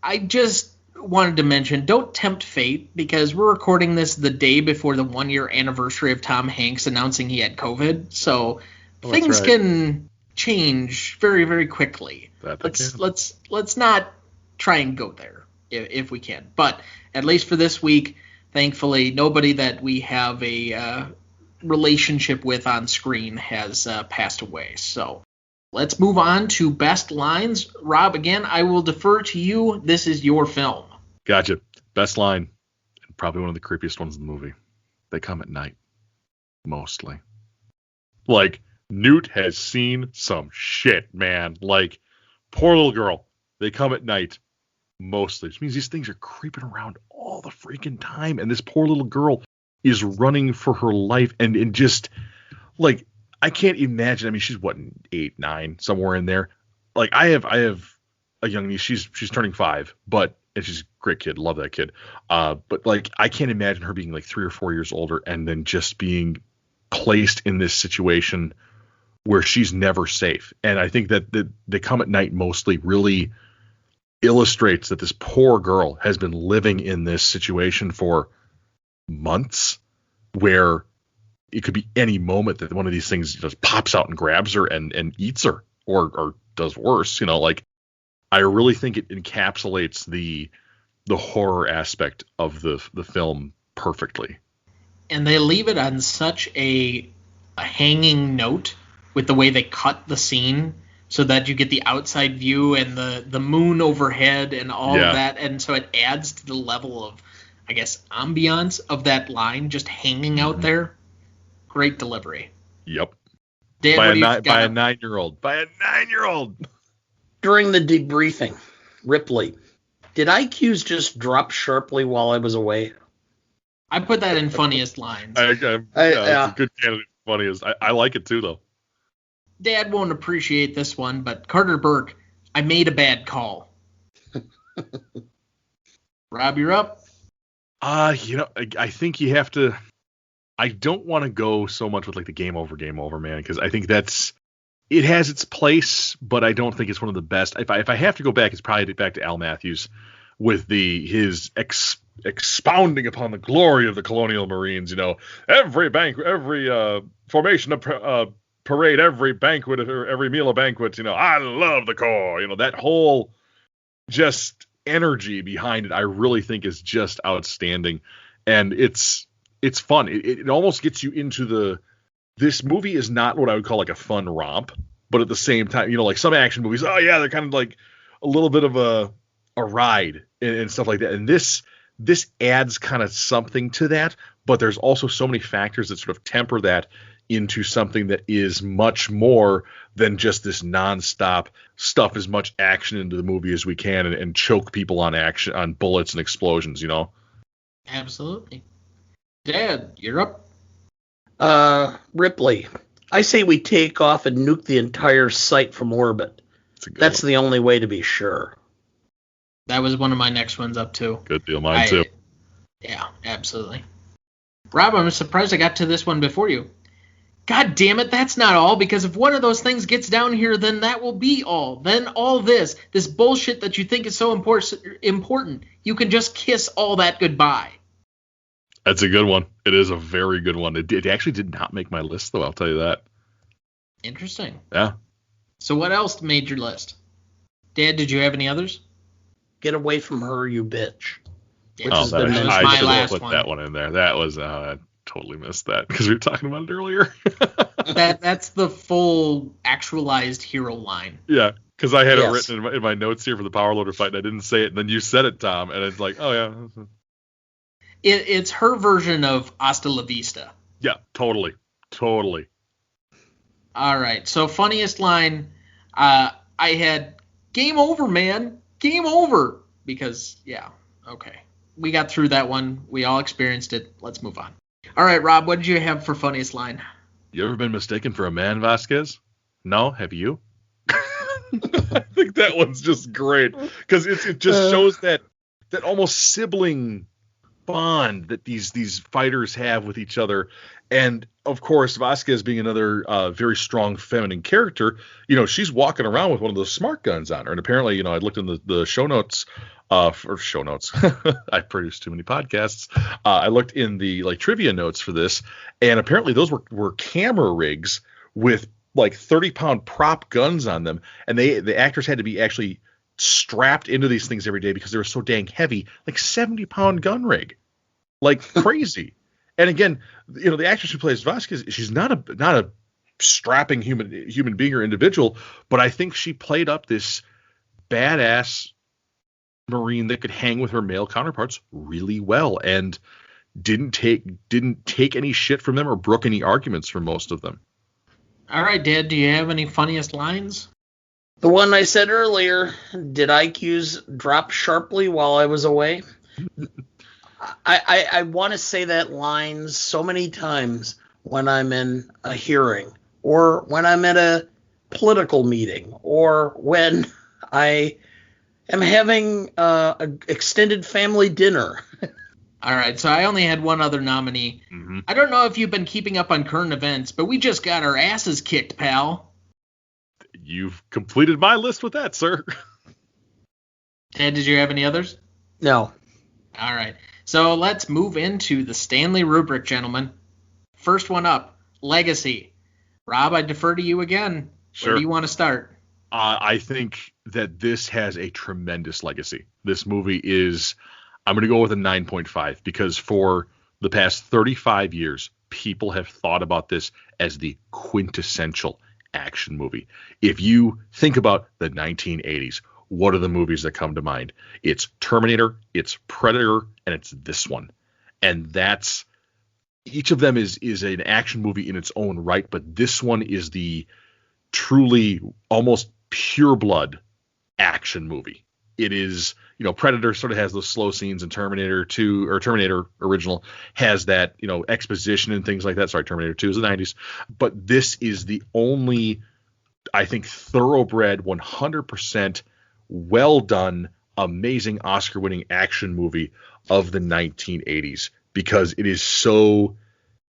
I just wanted to mention, don't tempt fate, because we're recording this the day before the 1-year anniversary of Tom Hanks announcing he had COVID, so things can change very, very quickly. Let's not try and go there if we can. But at least for this week, thankfully, nobody that we have a relationship with on screen has passed away. So let's move on to best lines. Rob, again, I will defer to you. This is your film. Gotcha. Best line, and probably one of the creepiest ones in the movie. They come at night, mostly. Like, Newt has seen some shit, man. Like, poor little girl. They come at night, mostly. Which means these things are creeping around all the freaking time. And this poor little girl is running for her life, and just, like, I can't imagine. I mean, she's what, 8, 9, somewhere in there. Like, I have a young niece. She's turning 5, and she's a great kid. Love that kid. But like, I can't imagine her being like 3 or 4 years older and then just being placed in this situation where she's never safe. And I think that They Come at Night mostly really illustrates that this poor girl has been living in this situation for months, where it could be any moment that one of these things just pops out and grabs her and eats her, or does worse. Like, I really think it encapsulates the horror aspect of the film perfectly. And they leave it on such a hanging note with the way they cut the scene, so that you get the outside view and the moon overhead and all of that, and so it adds to the level of, I guess, ambiance of that line just hanging out there. Great delivery. Yep. Dan, by a 9-year-old. By a 9-year-old. During the debriefing, Ripley, did IQs just drop sharply while I was away? I put that in funniest lines. It's a good candidate for funniest. I like it too, though. Dad won't appreciate this one, but Carter Burke, I made a bad call. Rob, you're up. I think you have to. I don't want to go so much with like the game over, man, because I think it has its place, but I don't think it's one of the best. If I have to go back, it's probably back to Al Matthews with his expounding upon the glory of the Colonial Marines. Every formation of parade, every banquet, or every meal of banquets. I love the Corps. That whole just energy behind it, I really think is just outstanding, and it's fun. It almost gets you into this movie is not what I would call like a fun romp, but at the same time, like some action movies, they're kind of like a little bit of a ride and stuff like that. And this adds kind of something to that, but there's also so many factors that sort of temper that into something that is much more than just this nonstop stuff as much action into the movie as we can and choke people on action, on bullets and explosions, Absolutely. Dad, you're up. Ripley, I say we take off and nuke the entire site from orbit. That's the only way to be sure. That was one of my next ones up too. Good deal. Mine too. Yeah, absolutely. Rob, I'm surprised I got to this one before you. God damn it, that's not all, because if one of those things gets down here, then that will be all. Then all this bullshit that you think is so important, you can just kiss all that goodbye. That's a good one. It is a very good one. It actually did not make my list, though, I'll tell you that. Interesting. Yeah. So what else made your list? Dad, did you have any others? Get away from her, you bitch. Yeah, Which has that been was I my should have last put one. that one in there. That was I totally missed that because we were talking about it earlier. That's the full actualized hero line. Yeah, because I had it Yes. written in my notes here for the Power Loader fight, and I didn't say it, and then you said it, Tom, and it's like, oh yeah. It's her version of Hasta la Vista. Yeah, totally. All right, so funniest line, I had game over, man, game over, because, yeah, okay. We got through that one. We all experienced it. Let's move on. All right, Rob, what did you have for funniest line? You ever been mistaken for a man, Vasquez? No, have you? I think that one's just great because it just shows that almost sibling bond that these fighters have with each other. And of course, Vasquez being another very strong feminine character, she's walking around with one of those smart guns on her. And apparently, I looked in the show notes for show notes. I produced too many podcasts. I looked in the trivia notes for this, and apparently those were camera rigs with 30-pound prop guns on them, and the actors had to be actually strapped into these things every day because they were so dang heavy, 70-pound gun rig, crazy. And again, the actress who plays Vasquez, she's not a strapping human being or individual, but I think she played up this badass Marine that could hang with her male counterparts really well, and didn't take any shit from them or brook any arguments from most of them. All right, Dad, do you have any funniest lines? The one I said earlier, did IQs drop sharply while I was away? I want to say that line so many times when I'm in a hearing, or when I'm at a political meeting, or when I am having an extended family dinner. All right, so I only had one other nominee. Mm-hmm. I don't know if you've been keeping up on current events, but we just got our asses kicked, pal. You've completed my list with that, sir. Ted, did you have any others? No. All right, so let's move into the Stanley rubric, gentlemen. First one up, Legacy. Rob, I defer to you again. Sure. Where do you want to start? I think that this has a tremendous legacy. This movie is... I'm going to go with a 9.5 because for the past 35 years, people have thought about this as the quintessential action movie. If you think about the 1980s, what are the movies that come to mind? It's Terminator, it's Predator, and it's this one. And that's... each of them is an action movie in its own right, but this one is the truly almost pure blood action movie. It is, Predator sort of has those slow scenes, and Terminator 2 or Terminator original has that, exposition and things like that. Sorry, Terminator 2 is the 90s. But this is the only, I think, thoroughbred, 100% well done, amazing Oscar-winning action movie of the 1980s because it is so...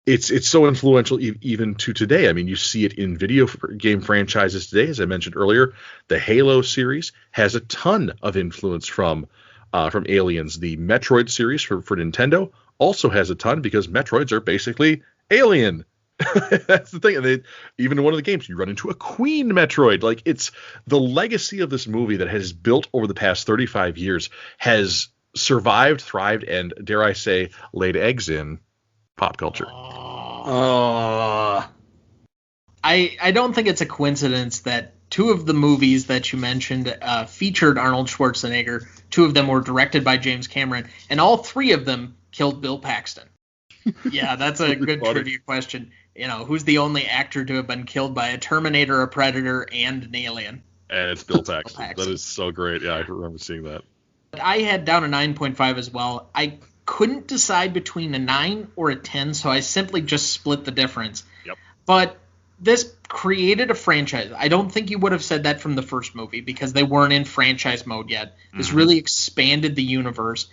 It's so influential even to today. I mean, you see it in video game franchises today. As I mentioned earlier, the Halo series has a ton of influence from Aliens. The Metroid series for Nintendo also has a ton because Metroids are basically Alien. That's the thing. And even in one of the games, you run into a Queen Metroid. It's the legacy of this movie that has built over the past 35 years has survived, thrived, and dare I say, laid eggs in pop culture. I don't think it's a coincidence that two of the movies that you mentioned featured Arnold Schwarzenegger. Two of them were directed by James Cameron, and all three of them killed Bill Paxton. Yeah, that's a good trivia question. Who's the only actor to have been killed by a Terminator, a Predator, and an Alien? And it's Bill Paxton. That is so great. Yeah, I remember seeing that. I had down a 9.5 as well. I couldn't decide between a 9 or a 10, so I simply just split the difference. Yep. But this created a franchise. I don't think you would have said that from the first movie because they weren't in franchise mode yet. This really expanded the universe.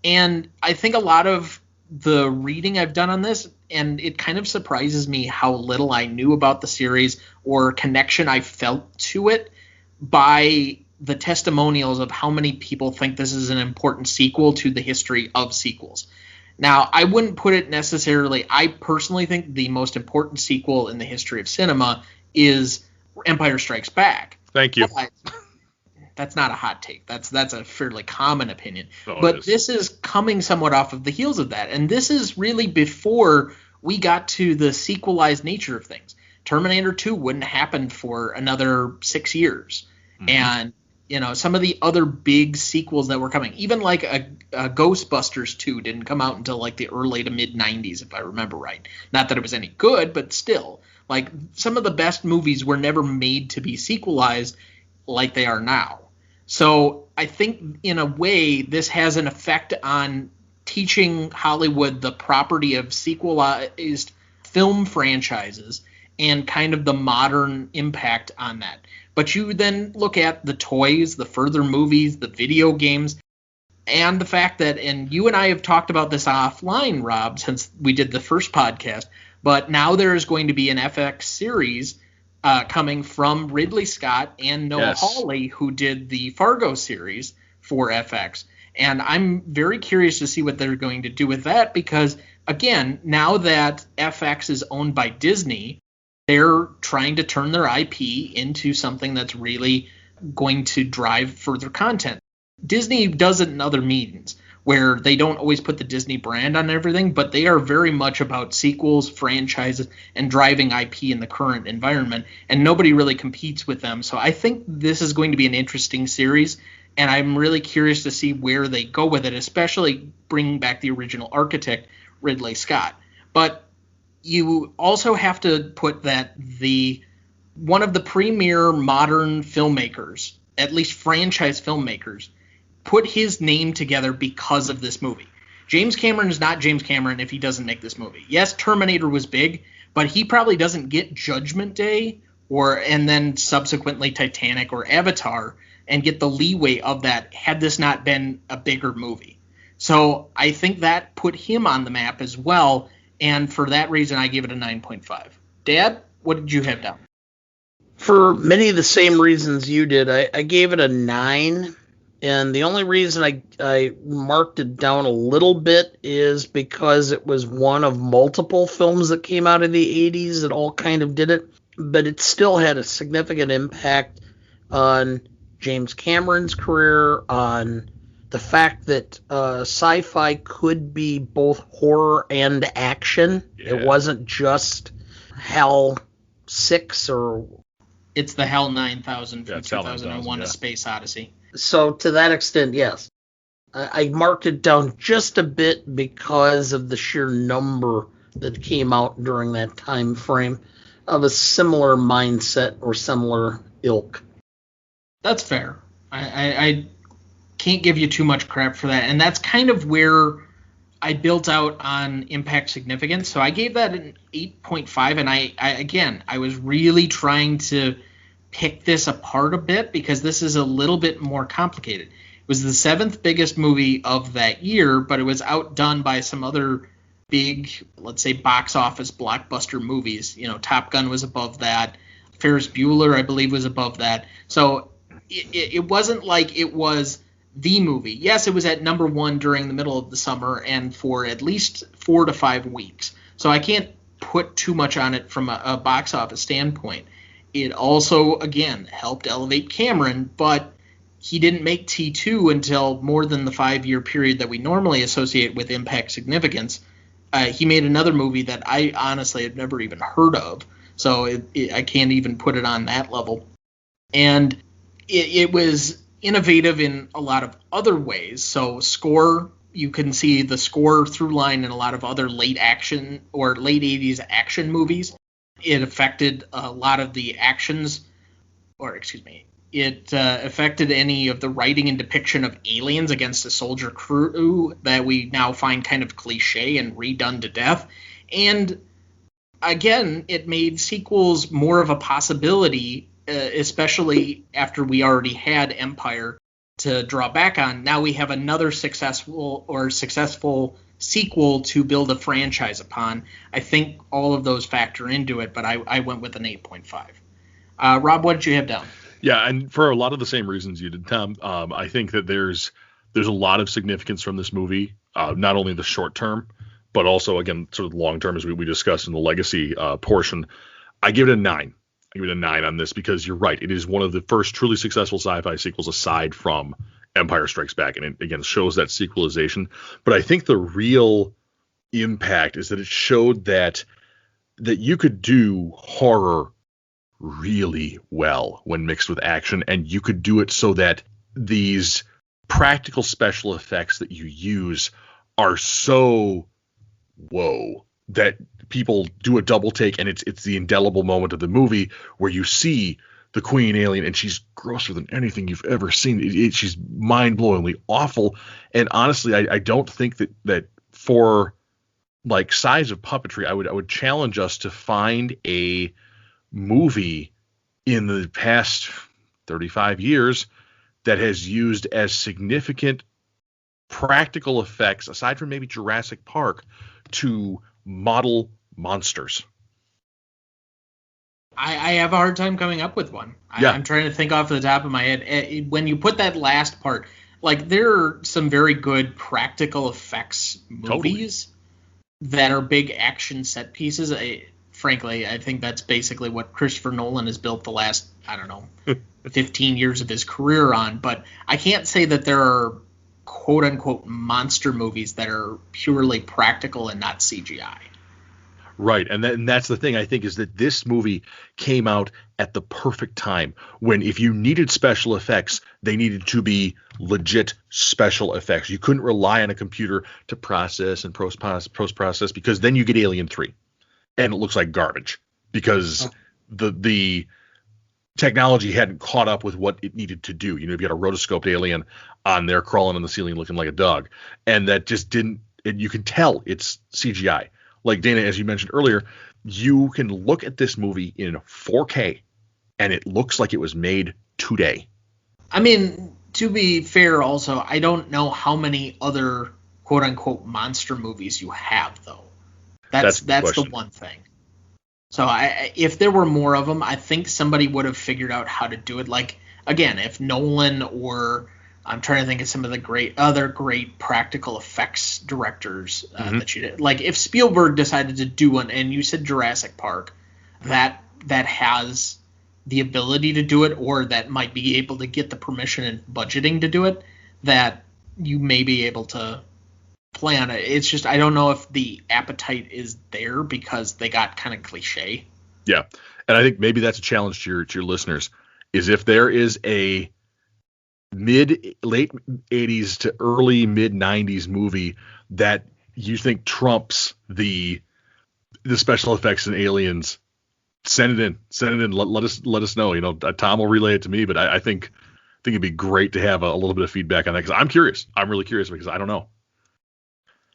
And I think a lot of the reading I've done on this, and it kind of surprises me how little I knew about the series or connection I felt to it by the testimonials of how many people think this is an important sequel to the history of sequels. Now, I wouldn't put it necessarily – I personally think the most important sequel in the history of cinema is Empire Strikes Back. Thank you. But that's not a hot take. That's a fairly common opinion. Oh, but this is coming somewhat off of the heels of that. And this is really before we got to the sequelized nature of things. Terminator 2 wouldn't happen for another 6 years. And some of the other big sequels that were coming, even like a Ghostbusters 2 didn't come out until like the early to mid 90s, if I remember right. Not that it was any good, but still, like some of the best movies were never made to be sequelized like they are now. So I think in a way this has an effect on teaching Hollywood the property of sequelized film franchises and kind of the modern impact on that. But you then look at the toys, the further movies, the video games, and the fact that, and you and I have talked about this offline, Rob, since we did the first podcast, but now there is going to be an FX series coming from Ridley Scott and Noah Hawley, who did the Fargo series for FX. And I'm very curious to see what they're going to do with that because, again, now that FX is owned by Disney, they're trying to turn their IP into something that's really going to drive further content. Disney does it in other means where they don't always put the Disney brand on everything, but they are very much about sequels, franchises, and driving IP in the current environment, and nobody really competes with them. So I think this is going to be an interesting series, and I'm really curious to see where they go with it, especially bringing back the original architect, Ridley Scott. But you also have to put that one of the premier modern filmmakers, at least franchise filmmakers, put his name together because of this movie. James Cameron is not James Cameron if he doesn't make this movie. Yes, Terminator was big, but he probably doesn't get Judgment Day and then subsequently Titanic or Avatar and get the leeway of that had this not been a bigger movie. So I think that put him on the map as well. And for that reason, I give it a 9.5. Dad, what did you have down? For many of the same reasons you did, I gave it a 9. And the only reason I marked it down a little bit is because it was one of multiple films that came out in the 80s that all kind of did it. But it still had a significant impact on James Cameron's career, on the fact that sci-fi could be both horror and action. Yeah. It wasn't just HAL 6 or... It's the HAL 9000 from 2001 A Space Odyssey. So to that extent, yes. I marked it down just a bit because of the sheer number that came out during that time frame of a similar mindset or similar ilk. That's fair. I can't give you too much crap for that. And that's kind of where I built out on impact significance. So I gave that an 8.5. And I was really trying to pick this apart a bit because this is a little bit more complicated. It was the 7th biggest movie of that year, but it was outdone by some other big, let's say, box office blockbuster movies. Top Gun was above that. Ferris Bueller, I believe, was above that. So it wasn't like it was the movie. Yes, it was at number 1 during the middle of the summer and for at least 4 to 5 weeks. So I can't put too much on it from a box office standpoint. It also, again, helped elevate Cameron, but he didn't make T2 until more than the 5-year period that we normally associate with impact significance. He made another movie that I honestly had never even heard of, so I can't even put it on that level. And it was innovative in a lot of other ways. So score, you can see the score through line in a lot of other late 80s action movies. It affected a lot of the actions, it affected any of the writing and depiction of aliens against a soldier crew that we now find kind of cliche and redone to death. And again, it made sequels more of a possibility, especially after we already had Empire to draw back on. Now we have another successful sequel to build a franchise upon. I think all of those factor into it, but I went with an 8.5. Rob, what did you have down? Yeah, and for a lot of the same reasons you did, Tom, I think that there's a lot of significance from this movie, not only the short term, but also, again, sort of long term, as we discussed in the legacy portion. I give it a 9. I give it a 9 on this because you're right. It is one of the first truly successful sci-fi sequels aside from Empire Strikes Back. And it, again, shows that sequelization. But I think the real impact is that it showed that you could do horror really well when mixed with action. And you could do it so that these practical special effects that you use are so whoa that people do a double take, and it's the indelible moment of the movie where you see the Queen alien and she's grosser than anything you've ever seen. She's mind-blowingly awful. And honestly, I don't think that for like size of puppetry, I would challenge us to find a movie in the past 35 years that has used as significant practical effects, aside from maybe Jurassic Park, to model monsters. I have a hard time coming up with one. Yeah. I'm trying to think off the top of my head. When you put that last part, like there are some very good practical effects movies that are big action set pieces. Frankly, I think that's basically what Christopher Nolan has built the last, 15 years of his career on. But I can't say that there are quote unquote monster movies that are purely practical and not CGI. Right. And that's the thing, I think, is that this movie came out at the perfect time when if you needed special effects, they needed to be legit special effects. You couldn't rely on a computer to process and post-process, because then you get Alien 3 and it looks like garbage because the technology hadn't caught up with what it needed to do. If you had a rotoscoped alien on there crawling on the ceiling looking like a dog, and that just didn't, you can tell it's CGI. Like Dana, as you mentioned earlier, you can look at this movie in 4K and it looks like it was made today. I mean, to be fair also, I don't know how many other quote unquote monster movies you have though. That's the one thing. So if there were more of them, I think somebody would have figured out how to do it. Like, again, if Nolan or I'm trying to think of some of the other great practical effects directors that you did. Like if Spielberg decided to do one, and you said Jurassic Park, that has the ability to do it, or that might be able to get the permission and budgeting to do it, that you may be able to play on it. It's just I don't know if the appetite is there because they got kind of cliche. Yeah, and I think maybe that's a challenge to your listeners, is if there is a late 80s to early mid 90s movie that you think trumps the special effects in Aliens, send it in. Let us know. Tom will relay it to me, but I think it'd be great to have a little bit of feedback on that, because I'm curious. I'm really curious because I don't know.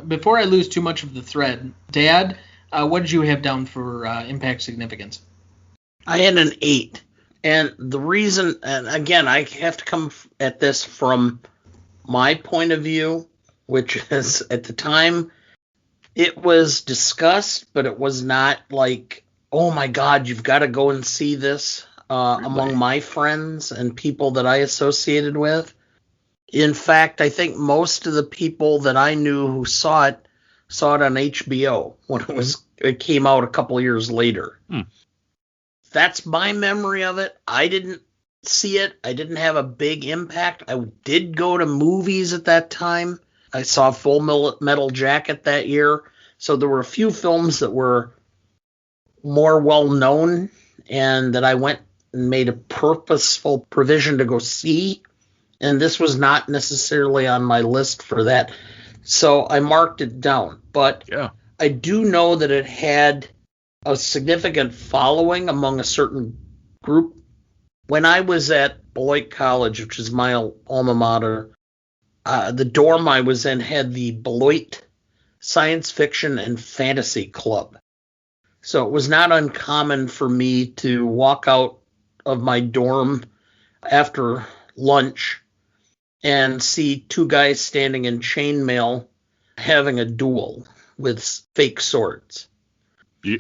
Before I lose too much of the thread, Dad, what did you have down for impact significance? I had an 8. And the reason, and again, I have to come at this from my point of view, which is at the time it was discussed, but it was not like, oh my God, you've got to go and see this among my friends and people that I associated with. In fact, I think most of the people that I knew who saw it on HBO when it came out a couple years later. That's my memory of it. I didn't see it. I didn't have a big impact. I did go to movies at that time. I saw Full Metal Jacket that year. So there were a few films that were more well known and that I went and made a purposeful provision to go see. And this was not necessarily on my list for that. So I marked it down. But yeah, I do know that it had a significant following among a certain group. When I was at Beloit College, which is my alma mater, the dorm I was in had the Beloit Science Fiction and Fantasy Club. So it was not uncommon for me to walk out of my dorm after lunch and see two guys standing in chainmail having a duel with fake swords.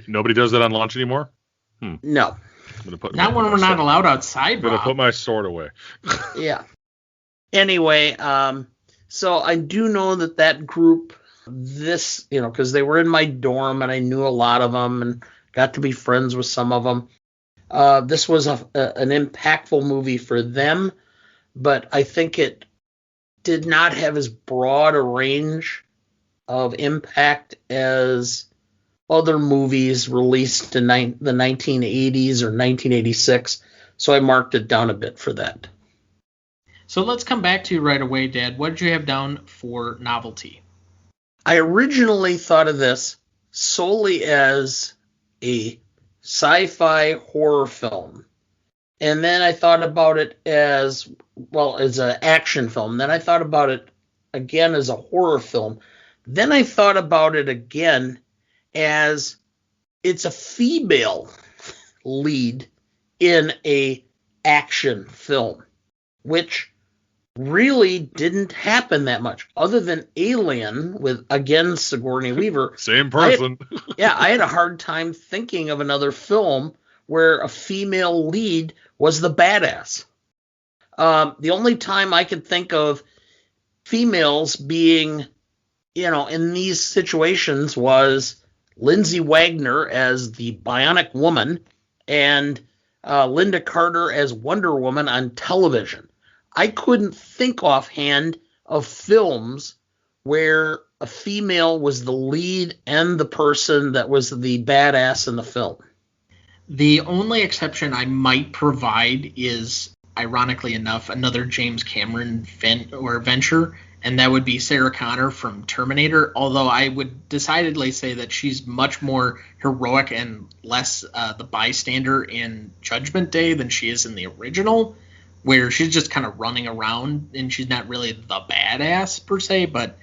Nobody does that on lunch anymore? No. Not when we're not allowed outside, I'm going to put Rob. my sword away. Yeah. Anyway, so I do know that group, because they were in my dorm and I knew a lot of them and got to be friends with some of them. This was an impactful movie for them, but I think it did not have as broad a range of impact as other movies released in the 1980s or 1986. So I marked it down a bit for that. So let's come back to you right away, Dad. What did you have down for novelty? I originally thought of this solely as a sci-fi horror film. And then I thought about it as an action film. Then I thought about it again as a horror film. Then I thought about it again as it's a female lead in a action film, which really didn't happen that much, other than Alien with, again, Sigourney Weaver. Same person. I had a hard time thinking of another film where a female lead was the badass. The only time I could think of females being, in these situations was Lindsay Wagner as the Bionic Woman and Linda Carter as Wonder Woman on television. I couldn't think offhand of films where a female was the lead and the person that was the badass in the film. The only exception I might provide is, ironically enough, another James Cameron venture, and that would be Sarah Connor from Terminator, although I would decidedly say that she's much more heroic and less the bystander in Judgment Day than she is in the original, where she's just kind of running around and she's not really the badass per se, but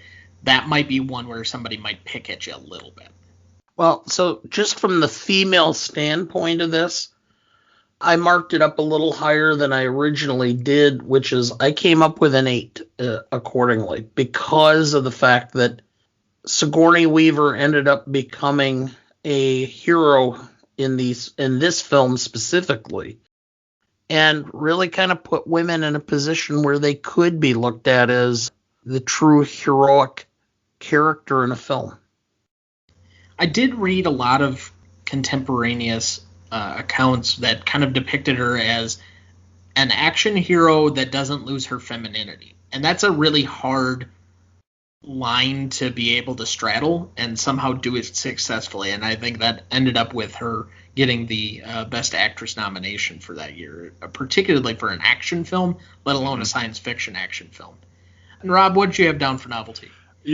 that might be one where somebody might pick at you a little bit. Well, so just from the female standpoint of this, I marked it up a little higher than I originally did, which is I came up with an 8 accordingly, because of the fact that Sigourney Weaver ended up becoming a hero in this film specifically, and really kind of put women in a position where they could be looked at as the true heroic character in a film. I did read a lot of contemporaneous accounts that kind of depicted her as an action hero that doesn't lose her femininity. And that's a really hard line to be able to straddle and somehow do it successfully. And I think that ended up with her getting the Best Actress nomination for that year, particularly for an action film, let alone a science fiction action film. And Rob, what did you have down for novelty?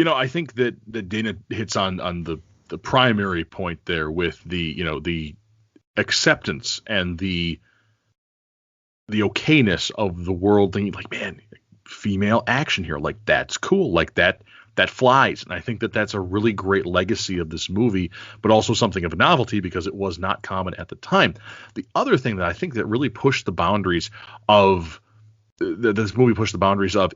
I think that Dana hits on the primary point there with the acceptance and the okayness of the world thinking like, man, female action hero, like that's cool, like that flies. And I think that that's a really great legacy of this movie, but also something of a novelty because it was not common at the time. The other thing that I think that really pushed the boundaries of this movie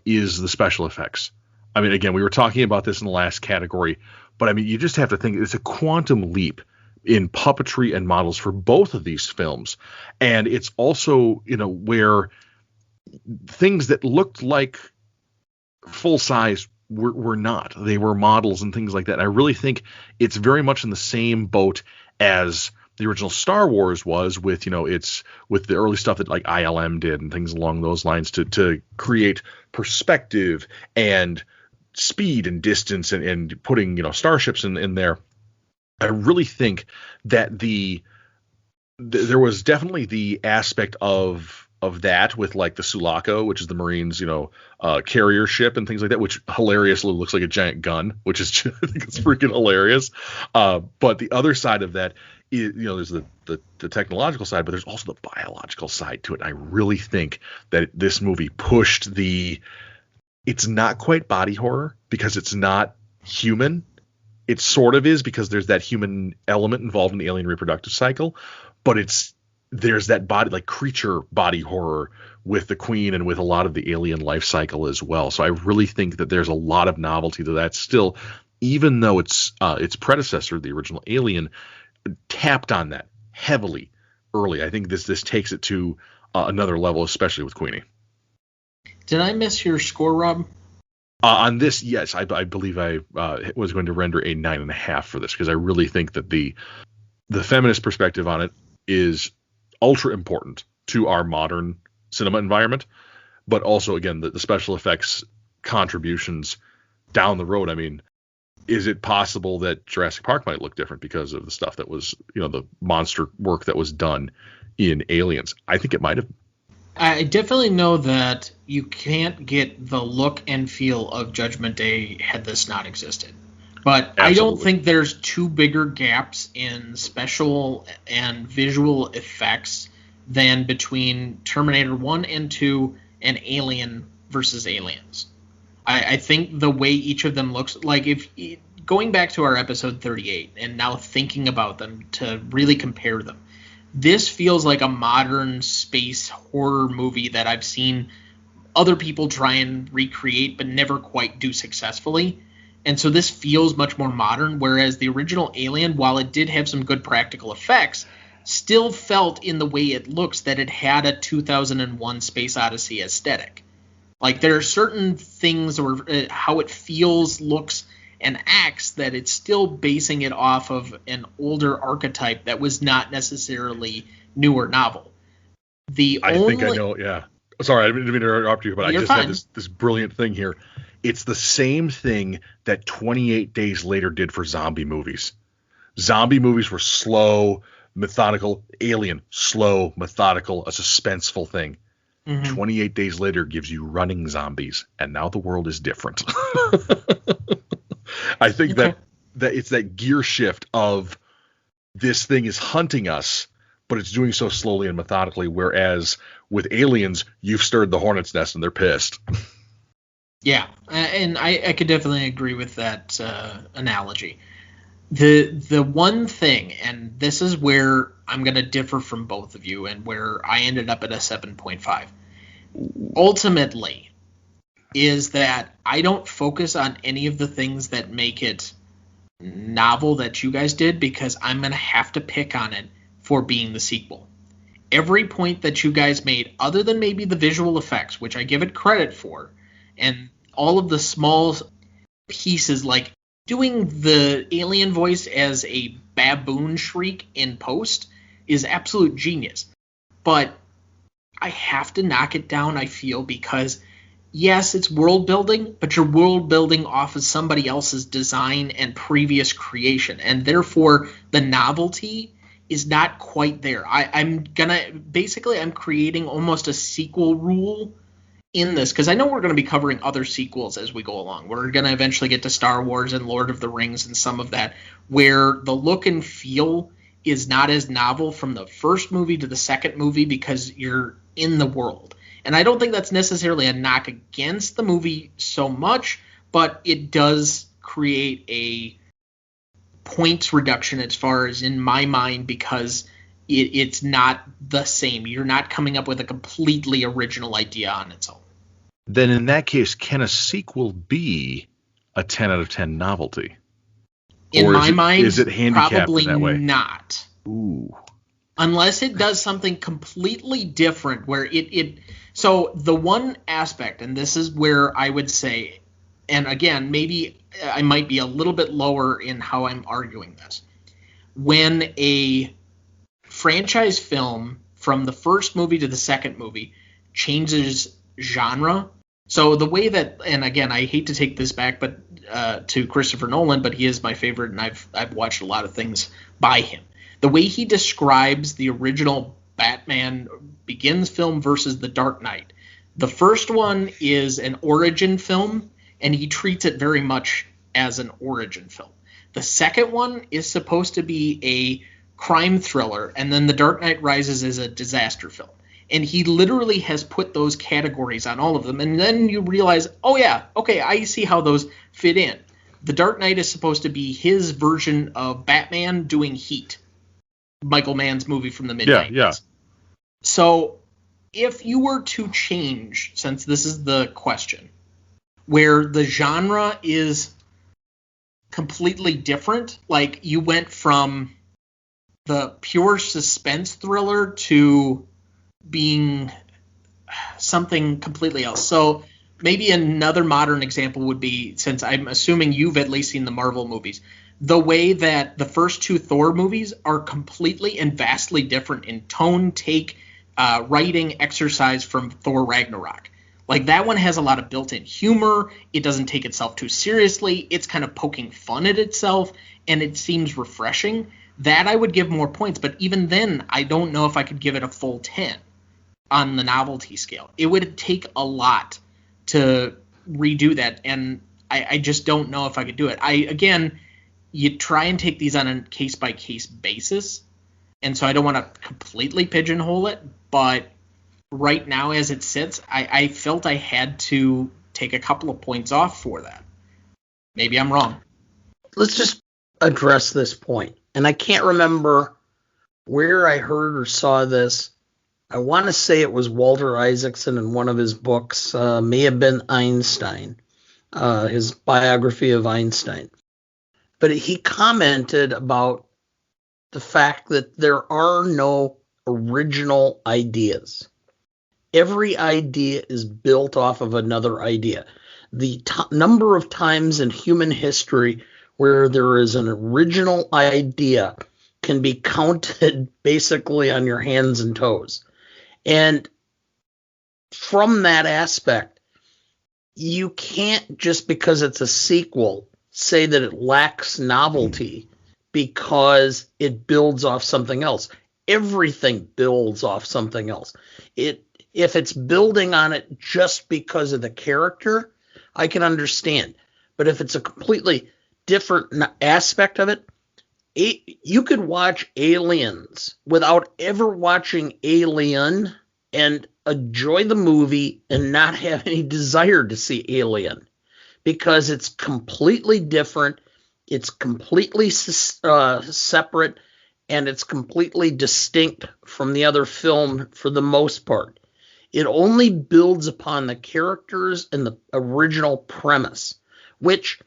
is the special effects. I mean, again, we were talking about this in the last category, but I mean, you just have to think it's a quantum leap in puppetry and models for both of these films. And it's also, where things that looked like full size were not. They were models and things like that. And I really think it's very much in the same boat as the original Star Wars was with, it's with the early stuff that like ILM did and things along those lines to create perspective and speed and distance and putting, starships in there. I really think that there was definitely the aspect of that with like the Sulaco, which is the Marines, carrier ship and things like that, which hilariously looks like a giant gun, which is just, I think it's freaking hilarious. But the other side of that is, there's the technological side, but there's also the biological side to it. And I really think that this movie pushed it's not quite body horror because it's not human. It sort of is because there's that human element involved in the alien reproductive cycle, but there's that creature body horror with the queen and with a lot of the alien life cycle as well. So I really think that there's a lot of novelty to that still, even though its predecessor, the original Alien, tapped on that heavily early. I think this takes it to another level, especially with Queenie. Did I miss your score, Rob? On this, yes, I believe I was going to render a 9.5 for this, because I really think that the feminist perspective on it is ultra important to our modern cinema environment, but also, again, the special effects contributions down the road. I mean, is it possible that Jurassic Park might look different because of the stuff that was, the monster work that was done in Aliens? I think it might have. I definitely know that you can't get the look and feel of Judgment Day had this not existed. But absolutely. I don't think there's two bigger gaps in special and visual effects than between Terminator 1 and 2 and Alien versus Aliens. I think the way each of them looks, like if going back to our episode 38 and now thinking about them to really compare them, this feels like a modern space horror movie that I've seen other people try and recreate but never quite do successfully. And so this feels much more modern, whereas the original Alien, while it did have some good practical effects, still felt in the way it looks that it had a 2001 Space Odyssey aesthetic. Like there are certain things or how it feels, looks, and acts that it's still basing it off of an older archetype that was not necessarily new or novel. I think I know, yeah. Sorry, I didn't mean to interrupt you, but I just had this brilliant thing here. It's the same thing that 28 Days Later did for zombie movies. Zombie movies were slow, methodical. Alien, slow, methodical, a suspenseful thing. Mm-hmm. 28 Days Later gives you running zombies, and now the world is different. I think that it's that gear shift of this thing is hunting us, but it's doing so slowly and methodically, whereas with Aliens, you've stirred the hornet's nest and they're pissed. Yeah, and I could definitely agree with that analogy. The one thing, and this is where I'm going to differ from both of you and where I ended up at a 7.5, ultimately, is that I don't focus on any of the things that make it novel that you guys did, because I'm going to have to pick on it for being the sequel. Every point that you guys made, other than maybe the visual effects, which I give it credit for, and all of the small pieces, like doing the alien voice as a baboon shriek in post, is absolute genius. But I have to knock it down, I feel, because yes, it's world building, but you're world building off of somebody else's design and previous creation, and therefore the novelty is not quite there. I'm creating almost a sequel rule in this, because I know we're going to be covering other sequels as we go along. We're going to eventually get to Star Wars and Lord of the Rings and some of that, where the look and feel is not as novel from the first movie to the second movie because you're in the world. And I don't think that's necessarily a knock against the movie so much, but it does create a points reduction as far as in my mind, because it's not the same. You're not coming up with a completely original idea on its own. Then in that case, can a sequel be a 10 out of 10 novelty? In my mind, is it handicapped probably in that way? Not. Ooh. Unless it does something completely different where so the one aspect, and this is where I would say, and again, maybe I might be a little bit lower in how I'm arguing this. When a franchise film from the first movie to the second movie changes genre, so the way that, and again, I hate to take this back, but to Christopher Nolan, but he is my favorite, and I've watched a lot of things by him. The way he describes the original Batman Begins film versus The Dark Knight. The first one is an origin film, and he treats it very much as an origin film. The second one is supposed to be a crime thriller, and then The Dark Knight Rises is a disaster film. And he literally has put those categories on all of them, and then you realize, oh yeah, okay, I see how those fit in. The Dark Knight is supposed to be his version of Batman doing Heat, Michael Mann's movie from the mid-90s. Yeah. So if you were to change, since this is the question, where the genre is completely different, like you went from the pure suspense thriller to being something completely else. So maybe another modern example would be, since I'm assuming you've at least seen the Marvel movies, the way that the first two Thor movies are completely and vastly different in tone, take, writing, exercise from Thor Ragnarok. Like, that one has a lot of built-in humor. It doesn't take itself too seriously. It's kind of poking fun at itself, and it seems refreshing. That I would give more points, but even then, I don't know if I could give it a full 10 on the novelty scale. It would take a lot to redo that, and I just don't know if I could do it. Again, you try and take these on a case-by-case basis, and so I don't want to completely pigeonhole it, but right now as it sits, I felt I had to take a couple of points off for that. Maybe I'm wrong. Let's just address this point. And I can't remember where I heard or saw this. I want to say it was Walter Isaacson in one of his books, may have been Einstein, his biography of Einstein. But he commented about the fact that there are no original ideas. Every idea is built off of another idea. The number of times in human history where there is an original idea can be counted basically on your hands and toes. And from that aspect, you can't, just because it's a sequel, say that it lacks novelty because it builds off something else. Everything builds off something else. If it's building on it just because of the character, I can understand. But if it's a completely different aspect of it, you could watch Aliens without ever watching Alien and enjoy the movie and not have any desire to see Alien, because it's completely different, it's completely separate, and it's completely distinct from the other film for the most part. It only builds upon the characters and the original premise, which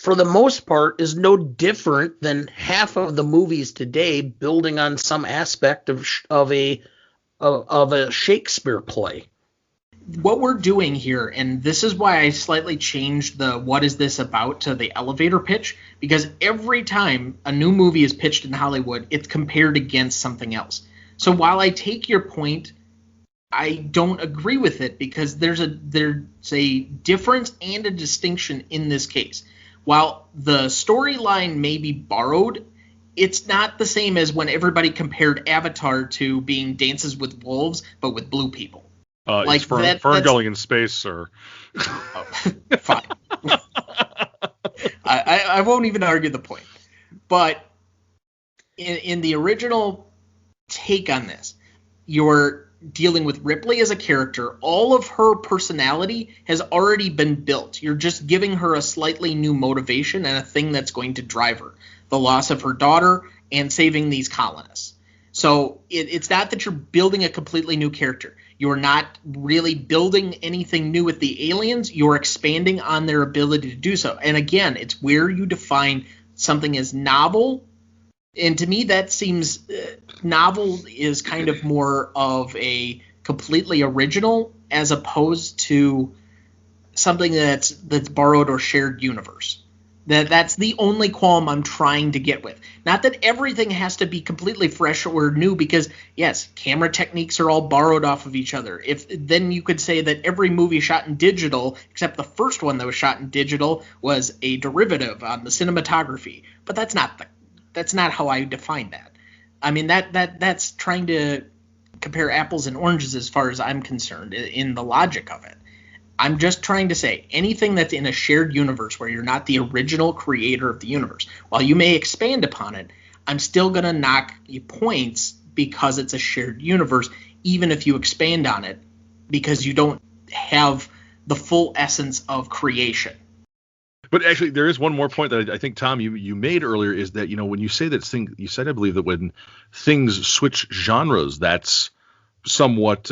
for the most part is no different than half of the movies today building on some aspect of a Shakespeare play. What we're doing here, and this is why I slightly changed the "what is this about" to the elevator pitch, because every time a new movie is pitched in Hollywood, it's compared against something else. So while I take your point, I don't agree with it, because there's a difference and a distinction in this case. While the storyline may be borrowed, it's not the same as when everybody compared Avatar to being Dances with Wolves, but with blue people. Like it's Ferngully in space, sir. Oh, fine. I won't even argue the point. But in the original take on this, you're dealing with Ripley as a character. All of her personality has already been built. You're just giving her a slightly new motivation and a thing that's going to drive her. The loss of her daughter and saving these colonists. So it's not that you're building a completely new character. You're not really building anything new with the aliens. You're expanding on their ability to do so. And again, it's where you define something as novel. And to me, that seems novel is kind of more of a completely original, as opposed to something that's borrowed or shared universe. That's the only qualm I'm trying to get with. Not that everything has to be completely fresh or new, because yes, camera techniques are all borrowed off of each other. Then you could say that every movie shot in digital, except the first one that was shot in digital, was a derivative on the cinematography. But that's not how I define that. I mean, that's trying to compare apples and oranges as far as I'm concerned in the logic of it. I'm just trying to say anything that's in a shared universe where you're not the original creator of the universe, while you may expand upon it, I'm still going to knock you points because it's a shared universe, even if you expand on it, because you don't have the full essence of creation. But actually, there is one more point that I think, Tom, you made earlier, is that, when you say that you said, I believe, that when things switch genres, that's somewhat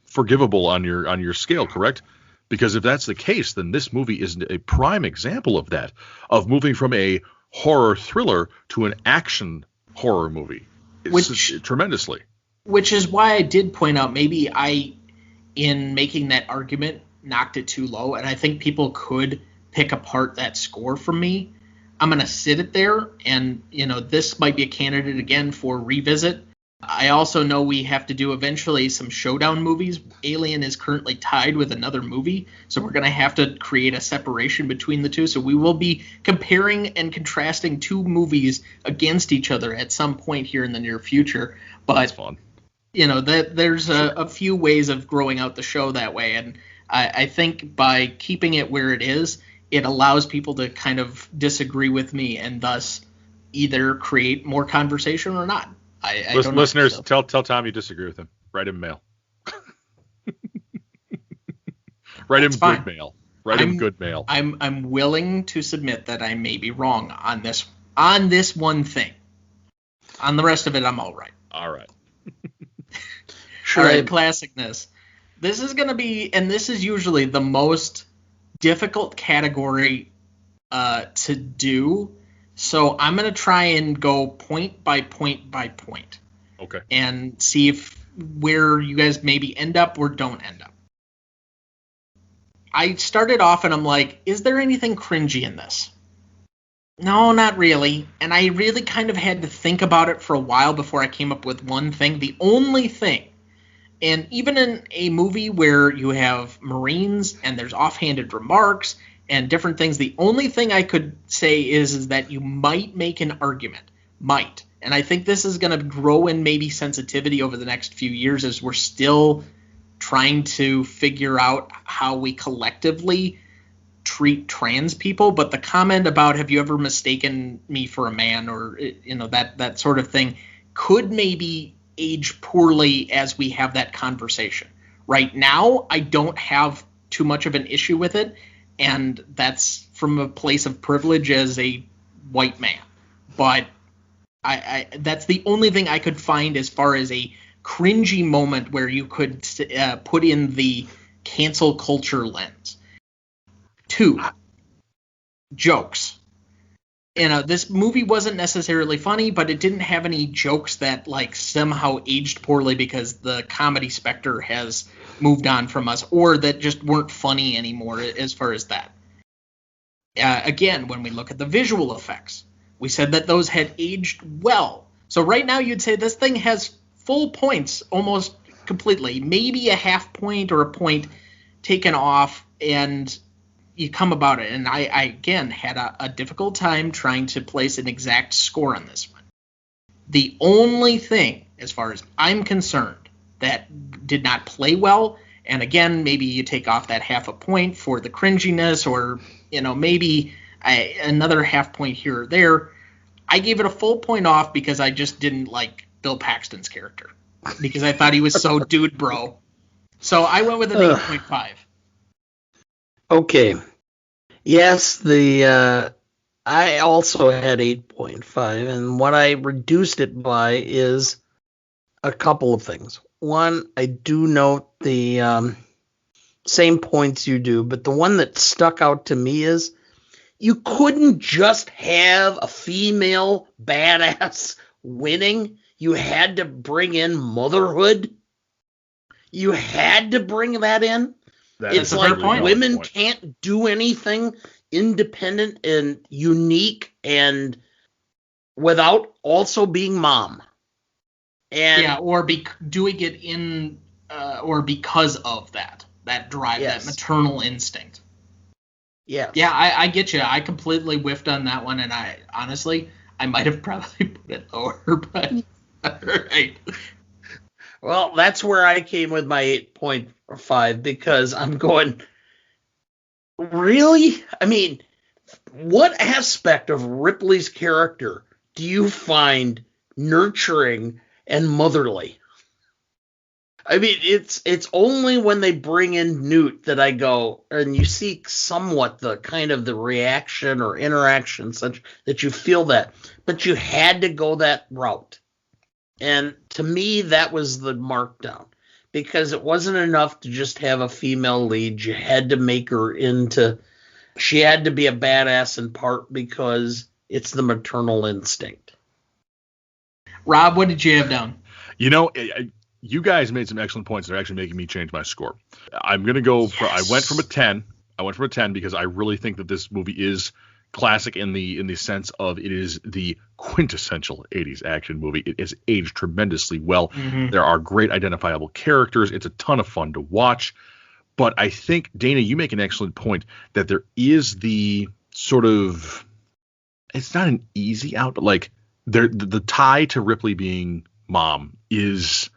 forgivable on your scale, correct? Because if that's the case, then this movie is a prime example of that, of moving from a horror thriller to an action horror movie. Tremendously. Which is why I did point out maybe in making that argument, knocked it too low, and I think people could pick apart that score from me. I'm going to sit it there, and, this might be a candidate again for revisit. I also know we have to do eventually some showdown movies. Alien is currently tied with another movie, so we're going to have to create a separation between the two. So we will be comparing and contrasting two movies against each other at some point here in the near future. But that's fun. There's a few ways of growing out the show that way, and I think by keeping it where it is, it allows people to kind of disagree with me and thus either create more conversation or not. I don't know. Listeners, tell Tom you disagree with him. Write him mail. Write him good mail. Write him good mail. I'm willing to submit that I may be wrong on this one thing. On the rest of it, I'm all right. All right. All right, classicness. This is going to be, and this is usually the most difficult category to do. So I'm going to try and go point by point by point. Okay. And see where you guys maybe end up or don't end up. I started off and I'm like, is there anything cringy in this? No, not really. And I really kind of had to think about it for a while before I came up with one thing. The only thing, and even in a movie where you have Marines and there's offhanded remarks and different things, the only thing I could say is that you might make an argument. Might. And I think this is going to grow in maybe sensitivity over the next few years as we're still trying to figure out how we collectively treat trans people. But the comment about have you ever mistaken me for a man or that sort of thing could maybe age poorly as we have that conversation. Right now, I don't have too much of an issue with it. And that's from a place of privilege as a white man. But I that's the only thing I could find as far as a cringy moment where you could put in the cancel culture lens. 2, jokes. This movie wasn't necessarily funny, but it didn't have any jokes that somehow aged poorly because the comedy specter has moved on from us, or that just weren't funny anymore as far as that. Again, when we look at the visual effects, we said that those had aged well. So right now you'd say this thing has full points almost completely, maybe a half point or a point taken off, and you come about it. And I again had a difficult time trying to place an exact score on this one. The only thing, as far as I'm concerned, that did not play well, and again, maybe you take off that half a point for the cringiness, or maybe another half point here or there. I gave it a full point off because I just didn't like Bill Paxton's character because I thought he was so dude bro. So I went with an 8.5. Okay. Yes, I also had 8.5, and what I reduced it by is a couple of things. One, I do note the same points you do, but the one that stuck out to me is you couldn't just have a female badass winning. You had to bring in motherhood. You had to bring that in. It's like women can't do anything independent and unique and without also being mom. And or doing it in or because of that drive, that maternal instinct. Yeah. Yeah, I get you. I completely whiffed on that one, and I honestly might have probably put it lower, but all right. Well, that's where I came with my 8.5 because I'm going, really? I mean, what aspect of Ripley's character do you find nurturing and motherly? I mean, it's only when they bring in Newt that I go, and you see somewhat the kind of the reaction or interaction such that you feel that. But you had to go that route. And to me, that was the markdown. Because it wasn't enough to just have a female lead. You had to make her into... She had to be a badass in part because it's the maternal instinct. Rob, what did you have down? You know, you guys made some excellent points that are actually making me change my score. I'm going to go for, I went from a 10. I went from a 10 because I really think that this movie is classic in the sense of it is the quintessential 80s action movie. It is aged tremendously well. Mm-hmm. There are great identifiable characters. It's a ton of fun to watch. But I think, Dana, you make an excellent point that there is the sort of, it's not an easy out, but like the tie to Ripley being mom is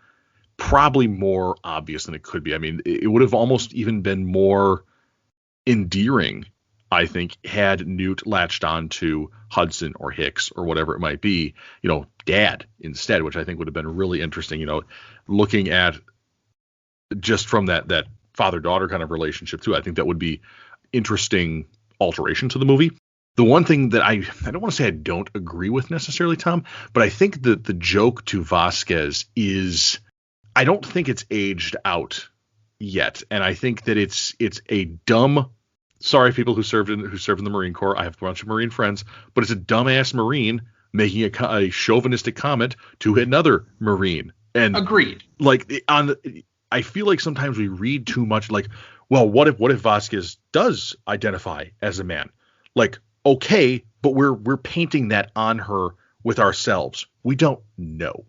probably more obvious than it could be. I mean, it would have almost even been more endearing, I think, had Newt latched on to Hudson or Hicks or whatever it might be, dad instead, which I think would have been really interesting, looking at just from that father-daughter kind of relationship too. I think that would be interesting alteration to the movie. The one thing that I don't want to say I don't agree with necessarily, Tom, but I think that the joke to Vasquez is, I don't think it's aged out yet. And I think that it's a dumb, sorry, people who served in the Marine Corps. I have a bunch of Marine friends, but it's a dumbass Marine making a chauvinistic comment to another Marine. And agreed. Like I feel like sometimes we read too much. Like, well, what if Vasquez does identify as a man? Like, okay, but we're painting that on her with ourselves. We don't know.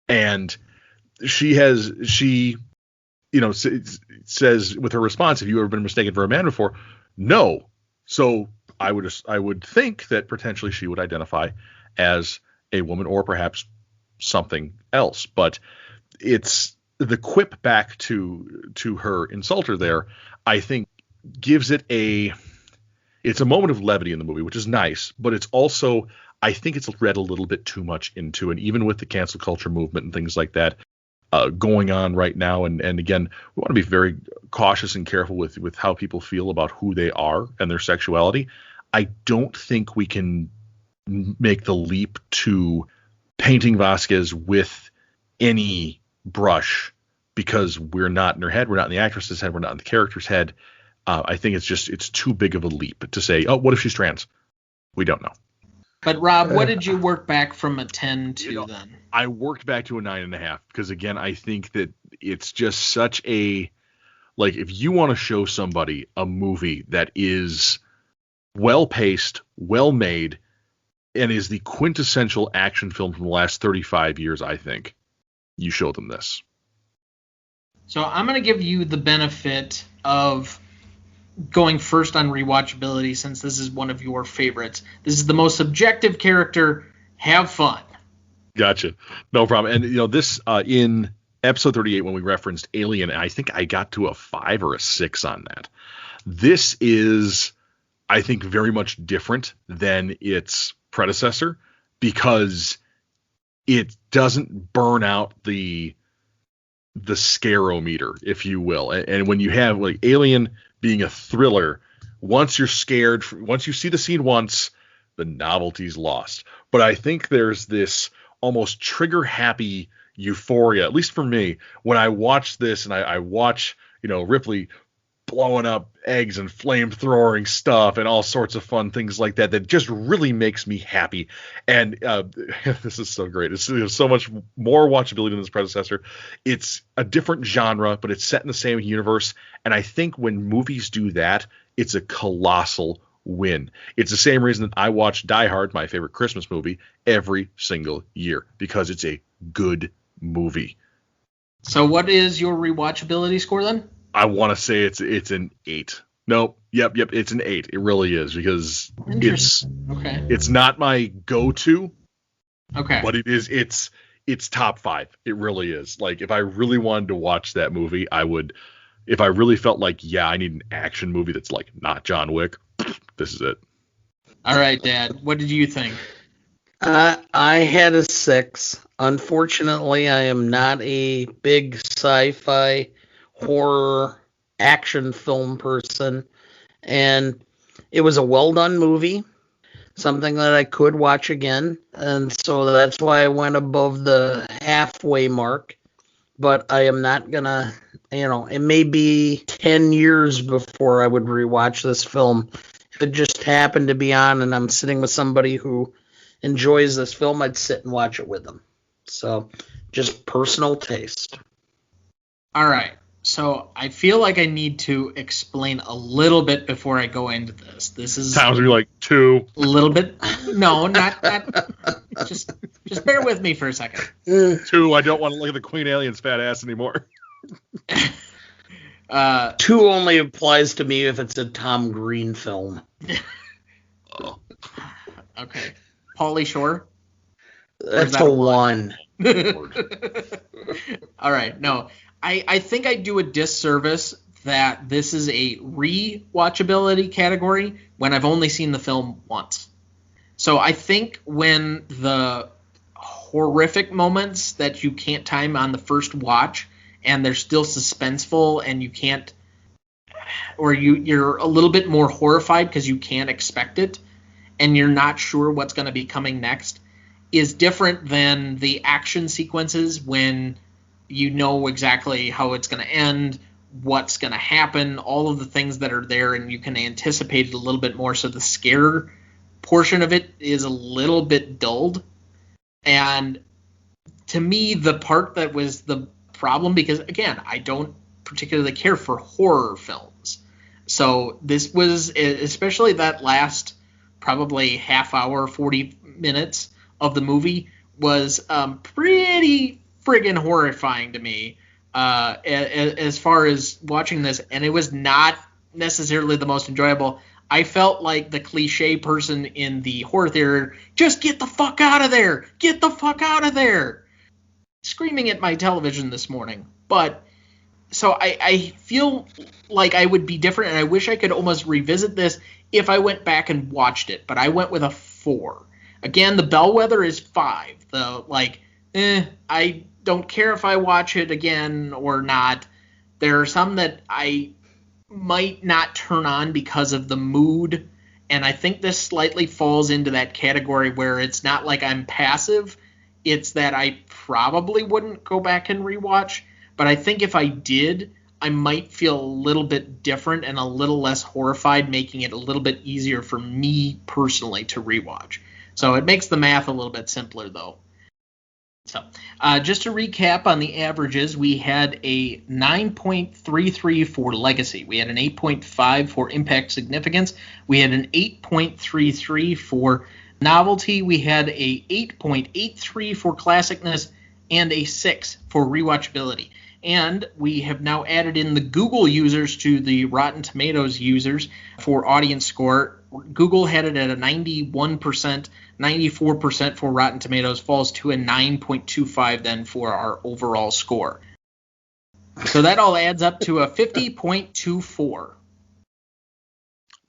And she says with her response, have you ever been mistaken for a man before? No. So I would think that potentially she would identify as a woman or perhaps something else. But it's the quip back to her insulter there, I think gives it it's a moment of levity in the movie, which is nice, but it's also, I think it's read a little bit too much into, and even with the cancel culture movement and things like that going on right now. And again, we want to be very cautious and careful with how people feel about who they are and their sexuality. I don't think we can make the leap to painting Vasquez with any brush because we're not in her head, we're not in the actress's head, we're not in the character's head. I think it's too big of a leap to say, oh, what if she's trans? We don't know. But Rob, what did you work back from a 10 to then? I worked back to a 9.5 because again, I think that it's just such a, like, if you want to show somebody a movie that is well paced, well made, and is the quintessential action film from the last 35 years, I think you show them this. So I'm going to give you the benefit of going first on rewatchability since this is one of your favorites. This is the most subjective character. Have fun. Gotcha. No problem. And, this in episode 38, when we referenced Alien, I think I got to a 5 or a 6 on that. This is, I think, very much different than its predecessor because it doesn't burn out the scarometer, if you will. And when you have like Alien being a thriller, once you're scared, once you see the scene once, the novelty's lost. But I think there's this almost trigger happy euphoria, at least for me, when I watch this and I watch, Ripley blowing up eggs and flamethrowering stuff and all sorts of fun things like that just really makes me happy. And this is so great. It's so much more watchability than its predecessor. It's a different genre, but it's set in the same universe. And I think when movies do that, it's a colossal win. It's the same reason that I watch Die Hard, my favorite Christmas movie, every single year, because it's a good movie. So what is your rewatchability score then? I want to say it's an 8. Nope. Yep. It's an 8. It really is because it's not my go-to. Okay. But it's top 5. It really is. Like if I really wanted to watch that movie, I would. If I really felt like, I need an action movie that's like not John Wick, this is it. All right, Dad. What did you think? I had a 6. Unfortunately, I am not a big sci-fi horror action film person, and it was a well-done movie, something that I could watch again, and so that's why I went above the halfway mark. But I am not gonna, it may be 10 years before I would rewatch this film. If it just happened to be on and I'm sitting with somebody who enjoys this film, I'd sit and watch it with them. So, just personal taste. All right. So I feel like I need to explain a little bit before I go into this. This is Times be like 2. a little bit. No, not. Just bear with me for a second. 2. I don't want to look at the Queen Alien's fat ass anymore. 2 only applies to me if it's a Tom Green film. Oh. Okay. Pauly Shore? That's a 1. All right. No, I think I do a disservice that this is a rewatchability category when I've only seen the film once. So I think when the horrific moments that you can't time on the first watch and they're still suspenseful and you can't, or you're a little bit more horrified because you can't expect it and you're not sure what's going to be coming next, is different than the action sequences when you know exactly how it's going to end, what's going to happen, all of the things that are there, and you can anticipate it a little bit more. So the scare portion of it is a little bit dulled. And to me, the part that was the problem, because again, I don't particularly care for horror films. So this was, especially that last probably half hour, 40 minutes of the movie was pretty friggin' horrifying to me as far as watching this, and it was not necessarily the most enjoyable. I felt like the cliche person in the horror theater, just get the fuck out of there, get the fuck out of there, screaming at my television this morning. But so I feel like I would be different, and I wish I could almost revisit this if I went back and watched it, but I went with a 4. Again, the bellwether is 5. I don't care if I watch it again or not. There are some that I might not turn on because of the mood, and I think this slightly falls into that category where it's not like I'm passive. It's that I probably wouldn't go back and rewatch, but I think if I did, I might feel a little bit different and a little less horrified, making it a little bit easier for me personally to rewatch. So it makes the math a little bit simpler, though. So just to recap on the averages, we had a 9.33 for legacy. We had an 8.5 for impact significance. We had an 8.33 for novelty. We had a 8.83 for classicness and a 6 for rewatchability. And we have now added in the Google users to the Rotten Tomatoes users for audience score. Google had it at a 91%, 94% for Rotten Tomatoes, falls to a 9.25 then for our overall score. So that all adds up to a 50.24.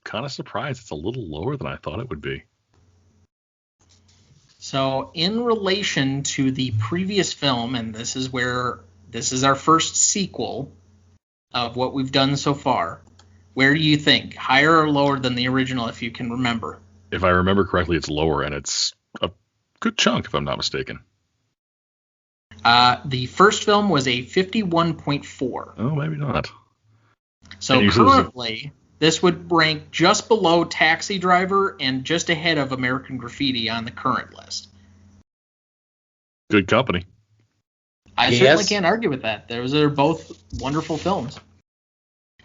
Kind of surprised it's a little lower than I thought it would be. So in relation to the previous film, and this is our first sequel of what we've done so far, where do you think? Higher or lower than the original, if you can remember? If I remember correctly, it's lower, and it's a good chunk, if I'm not mistaken. The first film was a 51.4. Oh, maybe not. So currently, this would rank just below Taxi Driver and just ahead of American Graffiti on the current list. Good company. I certainly can't argue with that. Those are both wonderful films.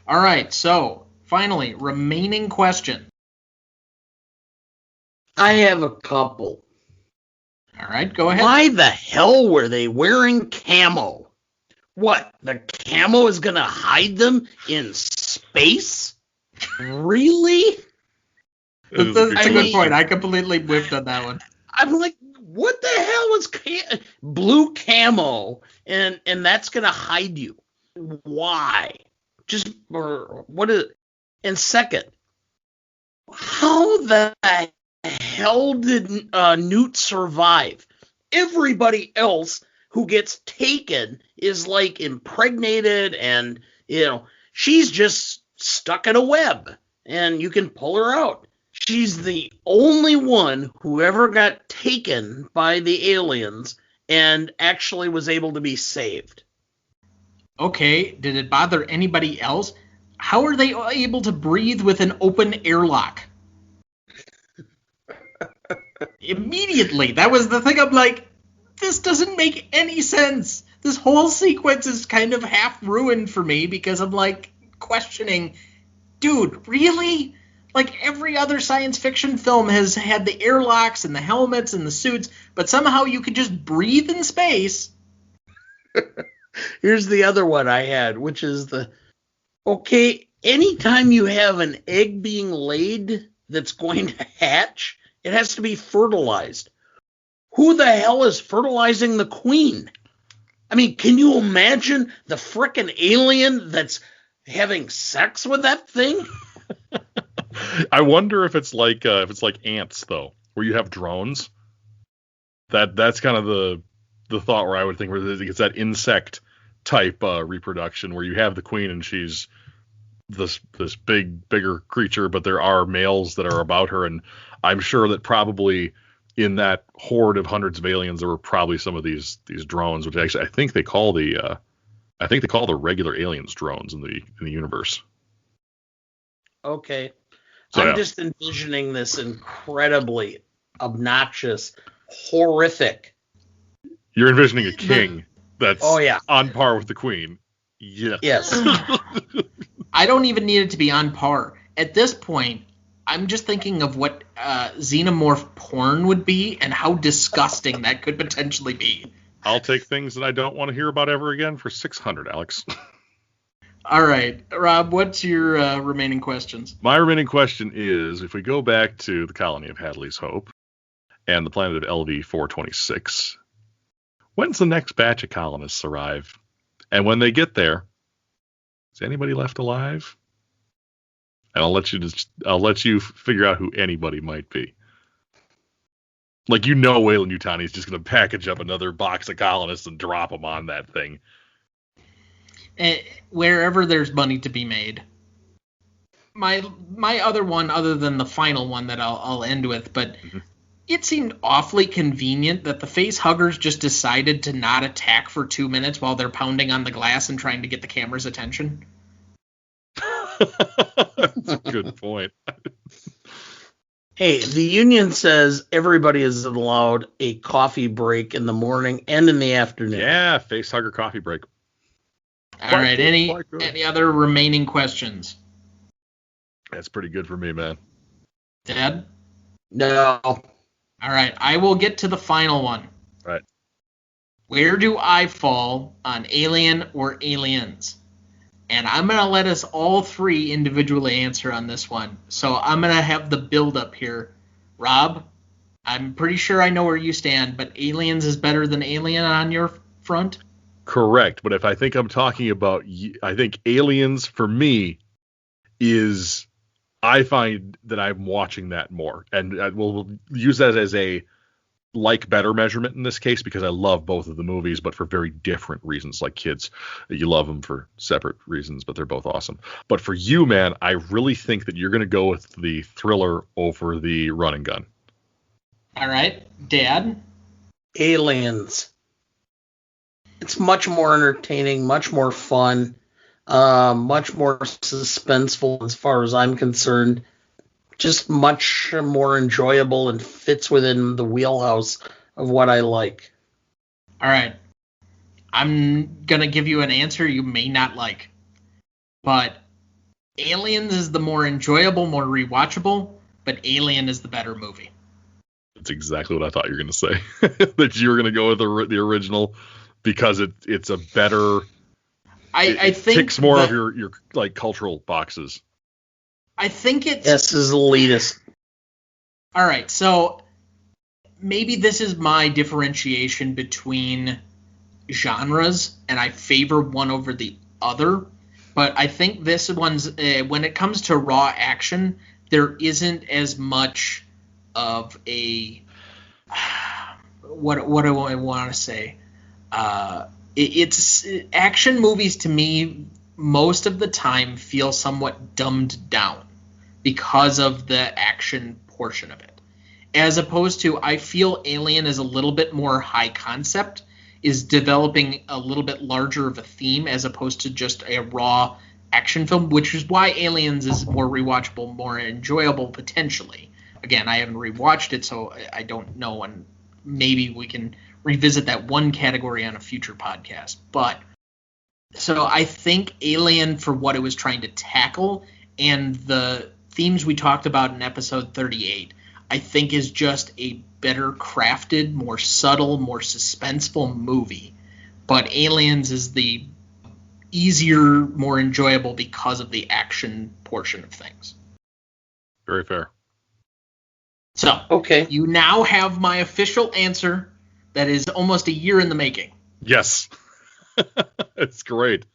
All right, so finally, remaining question. I have a couple. All right, go ahead. Why the hell were they wearing camo? What, the camo is going to hide them in space? Really? That's a good point. I completely whiffed on that one. I'm like, what the hell is blue camo, and that's going to hide you? Why? Or what is? And second, how the hell did Newt survive? Everybody else who gets taken is like impregnated, and she's just stuck in a web, and you can pull her out. She's the only one who ever got taken by the aliens and actually was able to be saved. Okay, did it bother anybody else? How are they able to breathe with an open airlock? Immediately, that was the thing. I'm like, this doesn't make any sense. This whole sequence is kind of half ruined for me because I'm like questioning, dude, really? Like every other science fiction film has had the airlocks and the helmets and the suits, but somehow you could just breathe in space. Here's the other one I had, which is okay, anytime you have an egg being laid that's going to hatch, it has to be fertilized. Who the hell is fertilizing the queen? I mean, can you imagine the frickin' alien that's having sex with that thing? I wonder if it's like ants though, where you have drones. That's kind of the thought where I would think where it's that insect type reproduction where you have the queen and she's this bigger creature, but there are males that are about her, and I'm sure that probably in that horde of hundreds of aliens there were probably some of these drones, which actually I think they call the regular aliens drones in the universe. Okay. So, I'm just envisioning this incredibly obnoxious, horrific. You're envisioning a king that's yeah. on par with the queen. Yeah. Yes. I don't even need it to be on par. At this point, I'm just thinking of what xenomorph porn would be and how disgusting that could potentially be. I'll take things that I don't want to hear about ever again for 600, Alex. All right, Rob, what's your remaining questions? My remaining question is, if we go back to the colony of Hadley's Hope and the planet of LV-426, when's the next batch of colonists arrive? And when they get there, is anybody left alive? And I'll let you figure out who anybody might be. Like, Weyland Yutani is just going to package up another box of colonists and drop them on that thing. Wherever there's money to be made. My other one, other than the final one that I'll end with, but it seemed awfully convenient that the face huggers just decided to not attack for 2 minutes while they're pounding on the glass and trying to get the camera's attention. That's a good point. Hey, the union says everybody is allowed a coffee break in the morning and in the afternoon. Yeah, face hugger coffee break. All right, any other remaining questions? That's pretty good for me, man. Dad? No. All right, I will get to the final one. Right. Where do I fall on Alien or Aliens? And I'm going to let us all three individually answer on this one. So I'm going to have the build-up here. Rob, I'm pretty sure I know where you stand, but Aliens is better than Alien on your front? Correct, but if I think I'm talking about, I think Aliens for me is, I find that I'm watching that more, and we'll use that as a better measurement in this case because I love both of the movies, but for very different reasons. Like kids, you love them for separate reasons, but they're both awesome. But for you, man, I really think that you're going to go with the thriller over the run and gun. All right, Dad? Aliens. It's much more entertaining, much more fun, much more suspenseful as far as I'm concerned. Just much more enjoyable and fits within the wheelhouse of what I like. All right. I'm going to give you an answer you may not like. But Aliens is the more enjoyable, more rewatchable, but Alien is the better movie. That's exactly what I thought you were going to say. That you were going to go with the original because it's a better... I think ticks more of your like cultural boxes. I think it's... This is elitist. All right, so maybe this is my differentiation between genres, and I favor one over the other. But I think this one's, when it comes to raw action, there isn't as much of a what do I want to say? It's action movies to me most of the time feel somewhat dumbed down because of the action portion of it. As opposed to, I feel Alien is a little bit more high concept, is developing a little bit larger of a theme as opposed to just a raw action film, which is why Aliens is more rewatchable, more enjoyable potentially. Again, I haven't rewatched it, so I don't know, and maybe we can revisit that one category on a future podcast. But so I think Alien, for what it was trying to tackle and the themes we talked about in episode 38, I think is just a better crafted, more subtle, more suspenseful movie. But Aliens is the easier, more enjoyable because of the action portion of things. Very fair. So, Okay. You now have my official answer that is almost a year in the making. Yes. It's great.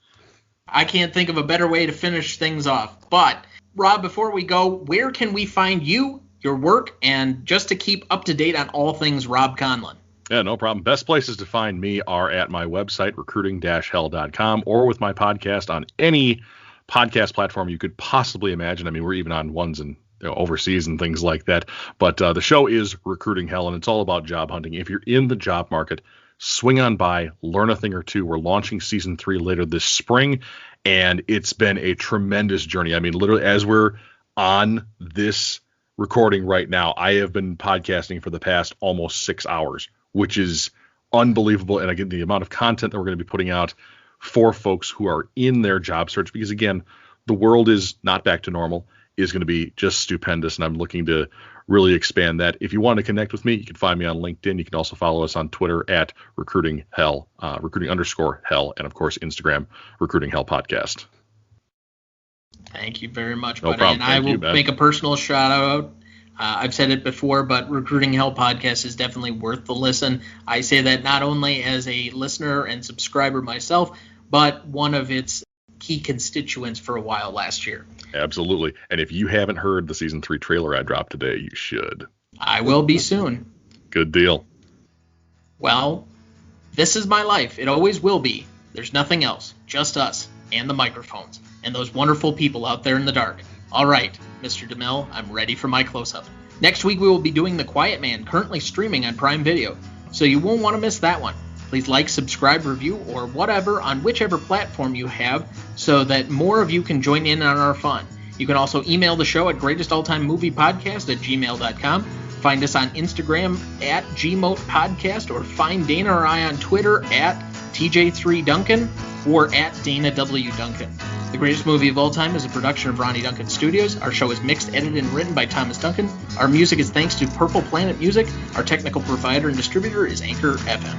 I can't think of a better way to finish things off. But, Rob, before we go, where can we find you, your work, and just to keep up to date on all things Robb Conlon? Yeah, no problem. Best places to find me are at my website, recruiting-hell.com, or with my podcast on any podcast platform you could possibly imagine. I mean, we're even on ones in overseas and things like that. But the show is Recruiting Hell, and it's all about job hunting. If you're in the job market, swing on by, learn a thing or two. We're launching season 3 later this spring, and it's been a tremendous journey. I mean, literally, as we're on this recording right now, I have been podcasting for the past almost 6 hours, which is unbelievable. And again, the amount of content that we're going to be putting out for folks who are in their job search, because again, the world is not back to normal, is going to be just stupendous. And I'm looking to really expand that. If you want to connect with me, you can find me on LinkedIn. You can also follow us on Twitter at recruiting hell, recruiting_hell. And of course, Instagram, Recruiting Hell Podcast. Thank you very much, No buddy. problem. And I Thank you, will man. make a personal shout out. I've said it before, but Recruiting Hell Podcast is definitely worth the listen. I say that not only as a listener and subscriber myself, but one of its key constituents for a while last year. Absolutely. And if you haven't heard the season 3 trailer I dropped today, you should. I will be soon. Good deal. Well, this is my life. It always will be. There's nothing else. Just us and the microphones and those wonderful people out there in the dark. All right, Mr. DeMille, I'm ready for my close-up. Next week, we will be doing The Quiet Man, currently streaming on Prime Video, so you won't want to miss that one. Please like, subscribe, review, or whatever on whichever platform you have so that more of you can join in on our fun. You can also email the show at greatestaltimemoviepodcast@gmail.com. Find us on Instagram at GMotePodcast, or find Dana or I on Twitter at TJ3Duncan or at Dana W. Duncan. The Greatest Movie of All Time is a production of Ronnie Duncan Studios. Our show is mixed, edited, and written by Thomas Duncan. Our music is thanks to Purple Planet Music. Our technical provider and distributor is Anchor FM.